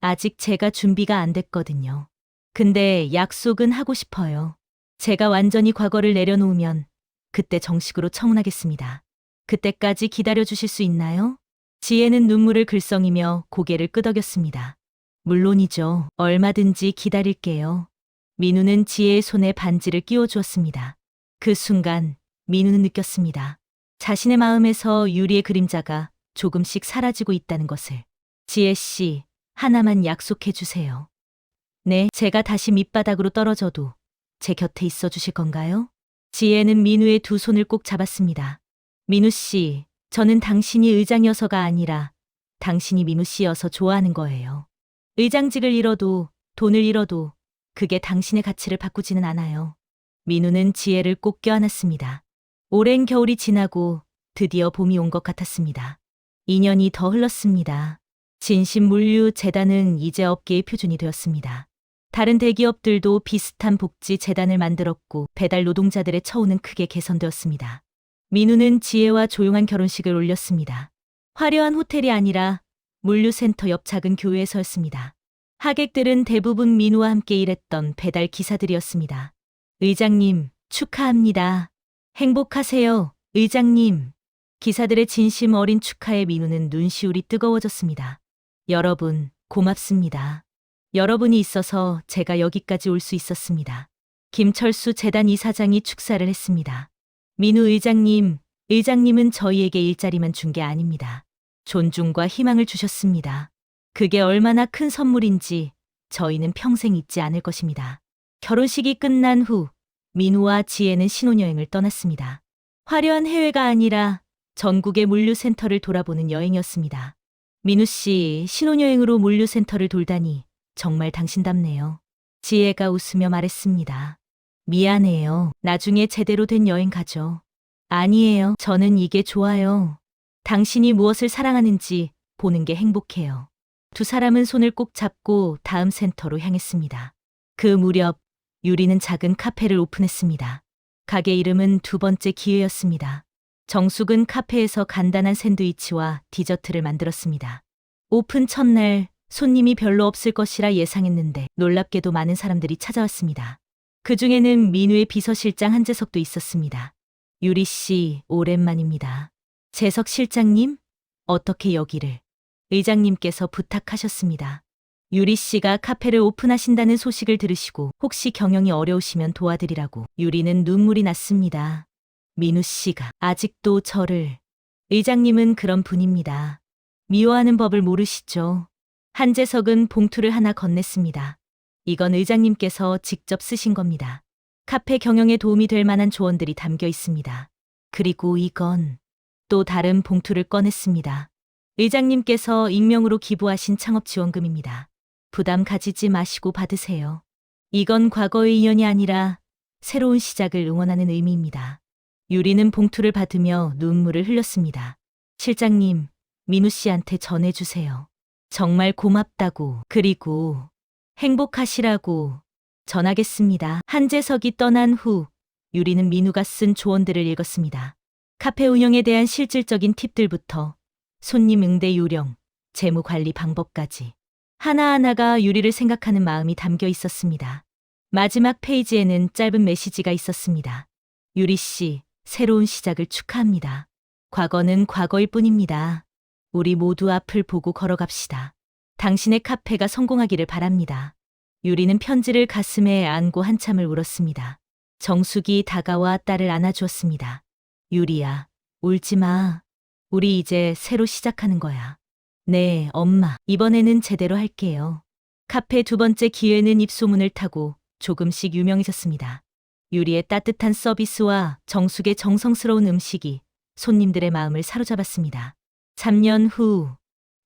아직 제가 준비가 안 됐거든요. 근데 약속은 하고 싶어요. 제가 완전히 과거를 내려놓으면 그때 정식으로 청혼하겠습니다. 그때까지 기다려 주실 수 있나요? 지혜는 눈물을 글썽이며 고개를 끄덕였습니다. 물론이죠. 얼마든지 기다릴게요. 민우는 지혜의 손에 반지를 끼워 주었습니다. 그 순간 민우는 느꼈습니다. 자신의 마음에서 유리의 그림자가 조금씩 사라지고 있다는 것을. 지혜 씨, 하나만 약속해 주세요. 네, 제가 다시 밑바닥으로 떨어져도 제 곁에 있어 주실 건가요? 지혜는 민우의 두 손을 꼭 잡았습니다. 민우 씨, 저는 당신이 의장이어서가 아니라 당신이 민우 씨여서 좋아하는 거예요. 의장직을 잃어도 돈을 잃어도 그게 당신의 가치를 바꾸지는 않아요. 민우는 지혜를 꼭 껴안았습니다. 오랜 겨울이 지나고 드디어 봄이 온 것 같았습니다. 2년이 더 흘렀습니다. 진심물류재단은 이제 업계의 표준이 되었습니다. 다른 대기업들도 비슷한 복지 재단을 만들었고 배달 노동자들의 처우는 크게 개선되었습니다. 민우는 지혜와 조용한 결혼식을 올렸습니다. 화려한 호텔이 아니라 물류센터 옆 작은 교회에서였습니다. 하객들은 대부분 민우와 함께 일했던 배달 기사들이었습니다. 의장님, 축하합니다. 행복하세요, 의장님. 기사들의 진심 어린 축하에 민우는 눈시울이 뜨거워졌습니다. 여러분, 고맙습니다. 여러분이 있어서 제가 여기까지 올 수 있었습니다. 김철수 재단 이사장이 축사를 했습니다. 민우 의장님, 의장님은 저희에게 일자리만 준 게 아닙니다. 존중과 희망을 주셨습니다. 그게 얼마나 큰 선물인지 저희는 평생 잊지 않을 것입니다. 결혼식이 끝난 후 민우와 지혜는 신혼여행을 떠났습니다. 화려한 해외가 아니라 전국의 물류센터를 돌아보는 여행이었습니다. 민우 씨, 신혼여행으로 물류센터를 돌다니 정말 당신답네요. 지혜가 웃으며 말했습니다. 미안해요. 나중에 제대로 된 여행 가죠. 아니에요. 저는 이게 좋아요. 당신이 무엇을 사랑하는지 보는 게 행복해요. 두 사람은 손을 꼭 잡고 다음 센터로 향했습니다. 그 무렵 유리는 작은 카페를 오픈했습니다. 가게 이름은 두 번째 기회였습니다. 정숙은 카페에서 간단한 샌드위치와 디저트를 만들었습니다. 오픈 첫날 손님이 별로 없을 것이라 예상했는데 놀랍게도 많은 사람들이 찾아왔습니다. 그 중에는 민우의 비서실장 한재석도 있었습니다. 유리 씨, 오랜만입니다. 재석 실장님, 어떻게 여기를? 의장님께서 부탁하셨습니다. 유리 씨가 카페를 오픈하신다는 소식을 들으시고 혹시 경영이 어려우시면 도와드리라고. 유리는 눈물이 났습니다. 민우 씨가 아직도 저를. 의장님은 그런 분입니다. 미워하는 법을 모르시죠. 한재석은 봉투를 하나 건넸습니다. 이건 의장님께서 직접 쓰신 겁니다. 카페 경영에 도움이 될 만한 조언들이 담겨 있습니다. 그리고 이건 또 다른 봉투를 꺼냈습니다. 의장님께서 익명으로 기부하신 창업지원금입니다. 부담 가지지 마시고 받으세요. 이건 과거의 인연이 아니라 새로운 시작을 응원하는 의미입니다. 유리는 봉투를 받으며 눈물을 흘렸습니다. 실장님, 민우 씨한테 전해주세요. 정말 고맙다고, 그리고 행복하시라고 전하겠습니다. 한재석이 떠난 후 유리는 민우가 쓴 조언들을 읽었습니다. 카페 운영에 대한 실질적인 팁들부터 손님 응대 요령, 재무 관리 방법까지 하나하나가 유리를 생각하는 마음이 담겨 있었습니다. 마지막 페이지에는 짧은 메시지가 있었습니다. 유리 씨, 새로운 시작을 축하합니다. 과거는 과거일 뿐입니다. 우리 모두 앞을 보고 걸어갑시다. 당신의 카페가 성공하기를 바랍니다. 유리는 편지를 가슴에 안고 한참을 울었습니다. 정숙이 다가와 딸을 안아주었습니다. 유리야, 울지 마. 우리 이제 새로 시작하는 거야. 네, 엄마. 이번에는 제대로 할게요. 카페 두 번째 기회는 입소문을 타고 조금씩 유명해졌습니다. 유리의 따뜻한 서비스와 정숙의 정성스러운 음식이 손님들의 마음을 사로잡았습니다. 3년 후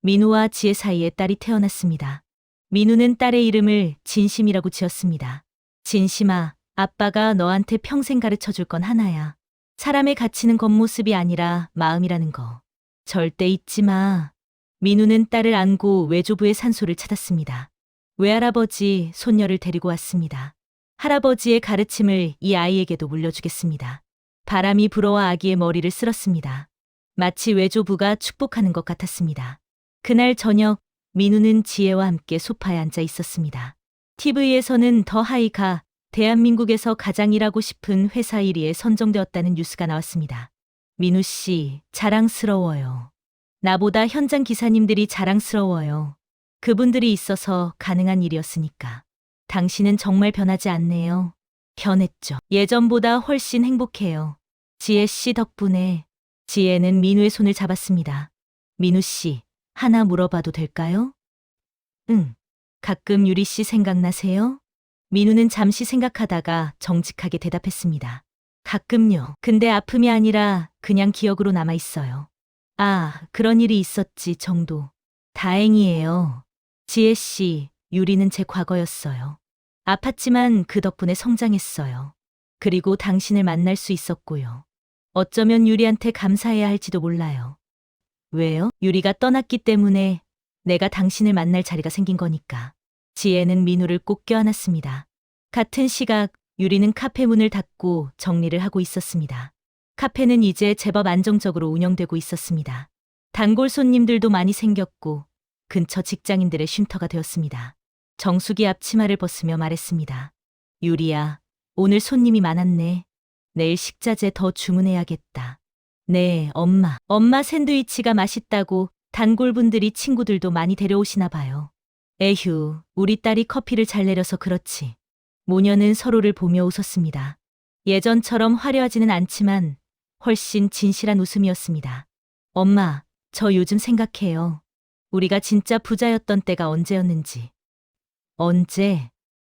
민우와 지혜 사이에 딸이 태어났습니다. 민우는 딸의 이름을 진심이라고 지었습니다. 진심아, 아빠가 너한테 평생 가르쳐 줄 건 하나야. 사람의 가치는 겉모습이 아니라 마음이라는 거. 절대 잊지 마. 민우는 딸을 안고 외조부의 산소를 찾았습니다. 외할아버지, 손녀를 데리고 왔습니다. 할아버지의 가르침을 이 아이에게도 물려주겠습니다. 바람이 불어와 아기의 머리를 쓸었습니다. 마치 외조부가 축복하는 것 같았습니다. 그날 저녁, 민우는 지혜와 함께 소파에 앉아 있었습니다. TV에서는 더 하이가 대한민국에서 가장 일하고 싶은 회사 1위에 선정되었다는 뉴스가 나왔습니다. 민우 씨, 자랑스러워요. 나보다 현장 기사님들이 자랑스러워요. 그분들이 있어서 가능한 일이었으니까. 당신은 정말 변하지 않네요. 변했죠. 예전보다 훨씬 행복해요. 지혜 씨 덕분에. 지혜는 민우의 손을 잡았습니다. 민우 씨, 하나 물어봐도 될까요? 응. 가끔 유리 씨 생각나세요? 민우는 잠시 생각하다가 정직하게 대답했습니다. 가끔요. 근데 아픔이 아니라 그냥 기억으로 남아 있어요. 아, 그런 일이 있었지 정도. 다행이에요. 지혜 씨, 유리는 제 과거였어요. 아팠지만 그 덕분에 성장했어요. 그리고 당신을 만날 수 있었고요. 어쩌면 유리한테 감사해야 할지도 몰라요. 왜요? 유리가 떠났기 때문에 내가 당신을 만날 자리가 생긴 거니까. 지혜는 민우를 꼭 껴안았습니다. 같은 시각 유리는 카페 문을 닫고 정리를 하고 있었습니다. 카페는 이제 제법 안정적으로 운영되고 있었습니다. 단골 손님들도 많이 생겼고 근처 직장인들의 쉼터가 되었습니다. 정숙이 앞치마를 벗으며 말했습니다. 유리야, 오늘 손님이 많았네. 내일 식자재 더 주문해야겠다. 네, 엄마. 엄마 샌드위치가 맛있다고 단골분들이 친구들도 많이 데려오시나 봐요. 에휴, 우리 딸이 커피를 잘 내려서 그렇지. 모녀는 서로를 보며 웃었습니다. 예전처럼 화려하지는 않지만 훨씬 진실한 웃음이었습니다. 엄마, 저 요즘 생각해요. 우리가 진짜 부자였던 때가 언제였는지. 언제?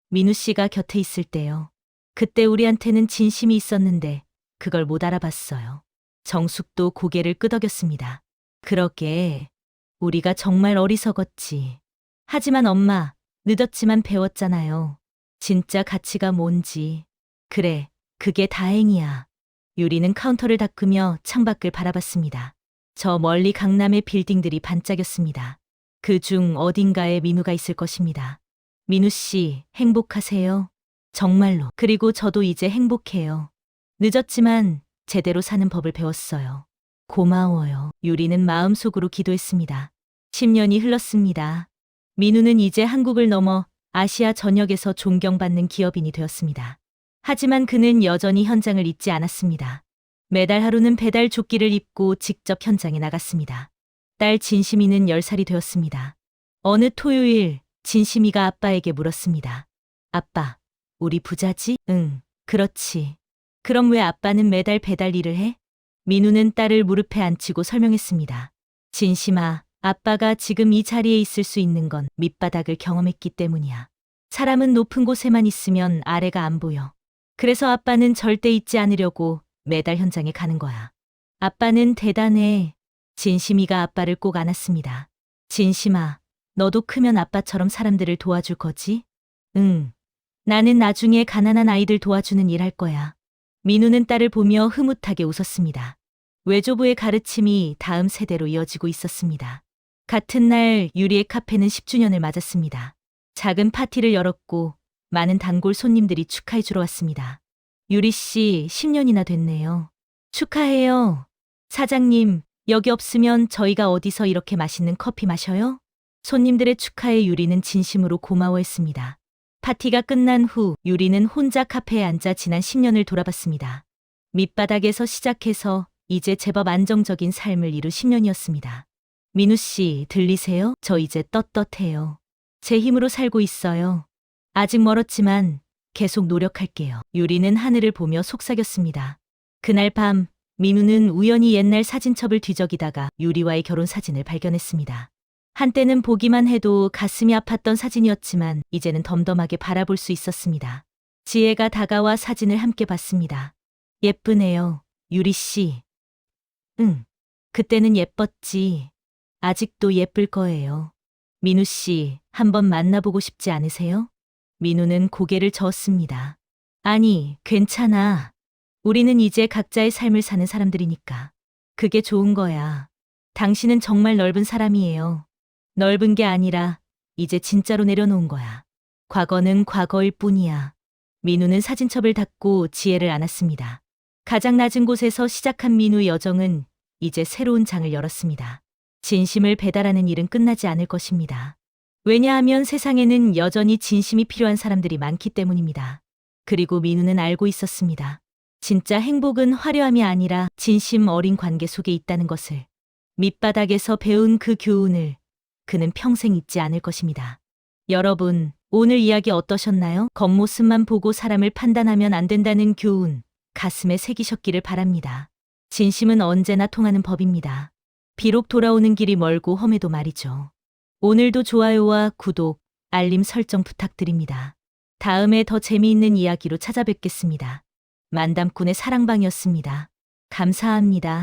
민우 씨가 곁에 있을 때요. 그때 우리한테는 진심이 있었는데 그걸 못 알아봤어요. 정숙도 고개를 끄덕였습니다. 그러게, 우리가 정말 어리석었지. 하지만 엄마, 늦었지만 배웠잖아요. 진짜 가치가 뭔지. 그래, 그게 다행이야. 유리는 카운터를 닦으며 창밖을 바라봤습니다. 저 멀리 강남의 빌딩들이 반짝였습니다. 그중 어딘가에 민우가 있을 것입니다. 민우 씨, 행복하세요? 정말로. 그리고 저도 이제 행복해요. 늦었지만 제대로 사는 법을 배웠어요. 고마워요. 유리는 마음속으로 기도했습니다. 10년이 흘렀습니다. 민우는 이제 한국을 넘어 아시아 전역에서 존경받는 기업인이 되었습니다. 하지만 그는 여전히 현장을 잊지 않았습니다. 매달 하루는 배달 조끼를 입고 직접 현장에 나갔습니다. 딸 진심이는 10살이 되었습니다. 어느 토요일 진심이가 아빠에게 물었습니다. 아빠, 우리 부자지? 응, 그렇지. 그럼 왜 아빠는 매달 배달 일을 해? 민우는 딸을 무릎에 앉히고 설명했습니다. 진심아, 아빠가 지금 이 자리에 있을 수 있는 건 밑바닥을 경험했기 때문이야. 사람은 높은 곳에만 있으면 아래가 안 보여. 그래서 아빠는 절대 잊지 않으려고 매달 현장에 가는 거야. 아빠는 대단해. 진심이가 아빠를 꼭 안았습니다. 진심아, 너도 크면 아빠처럼 사람들을 도와줄 거지? 응. 나는 나중에 가난한 아이들 도와주는 일 할 거야. 민우는 딸을 보며 흐뭇하게 웃었습니다. 외조부의 가르침이 다음 세대로 이어지고 있었습니다. 같은 날 유리의 카페는 10주년을 맞았습니다. 작은 파티를 열었고 많은 단골 손님들이 축하해 주러 왔습니다. 유리 씨 10년이나 됐네요. 축하해요. 사장님, 여기 없으면 저희가 어디서 이렇게 맛있는 커피 마셔요? 손님들의 축하에 유리는 진심으로 고마워했습니다. 파티가 끝난 후 유리는 혼자 카페에 앉아 지난 10년을 돌아봤습니다. 밑바닥에서 시작해서 이제 제법 안정적인 삶을 이룬 10년이었습니다. 민우 씨, 들리세요? 저 이제 떳떳해요. 제 힘으로 살고 있어요. 아직 멀었지만 계속 노력할게요. 유리는 하늘을 보며 속삭였습니다. 그날 밤, 민우는 우연히 옛날 사진첩을 뒤적이다가 유리와의 결혼 사진을 발견했습니다. 한때는 보기만 해도 가슴이 아팠던 사진이었지만 이제는 덤덤하게 바라볼 수 있었습니다. 지혜가 다가와 사진을 함께 봤습니다. 예쁘네요, 유리 씨. 응, 그때는 예뻤지. 아직도 예쁠 거예요. 민우 씨, 한번 만나보고 싶지 않으세요? 민우는 고개를 저었습니다. 아니, 괜찮아. 우리는 이제 각자의 삶을 사는 사람들이니까. 그게 좋은 거야. 당신은 정말 넓은 사람이에요. 넓은 게 아니라 이제 진짜로 내려놓은 거야. 과거는 과거일 뿐이야. 민우는 사진첩을 닫고 지혜를 안았습니다. 가장 낮은 곳에서 시작한 민우의 여정은 이제 새로운 장을 열었습니다. 진심을 배달하는 일은 끝나지 않을 것입니다. 왜냐하면 세상에는 여전히 진심이 필요한 사람들이 많기 때문입니다. 그리고 민우는 알고 있었습니다. 진짜 행복은 화려함이 아니라 진심 어린 관계 속에 있다는 것을. 밑바닥에서 배운 그 교훈을 그는 평생 잊지 않을 것입니다. 여러분, 오늘 이야기 어떠셨나요? 겉모습만 보고 사람을 판단하면 안 된다는 교훈, 가슴에 새기셨기를 바랍니다. 진심은 언제나 통하는 법입니다. 비록 돌아오는 길이 멀고 험해도 말이죠. 오늘도 좋아요와 구독, 알림 설정 부탁드립니다. 다음에 더 재미있는 이야기로 찾아뵙겠습니다. 만담꾼의 사랑방이었습니다. 감사합니다.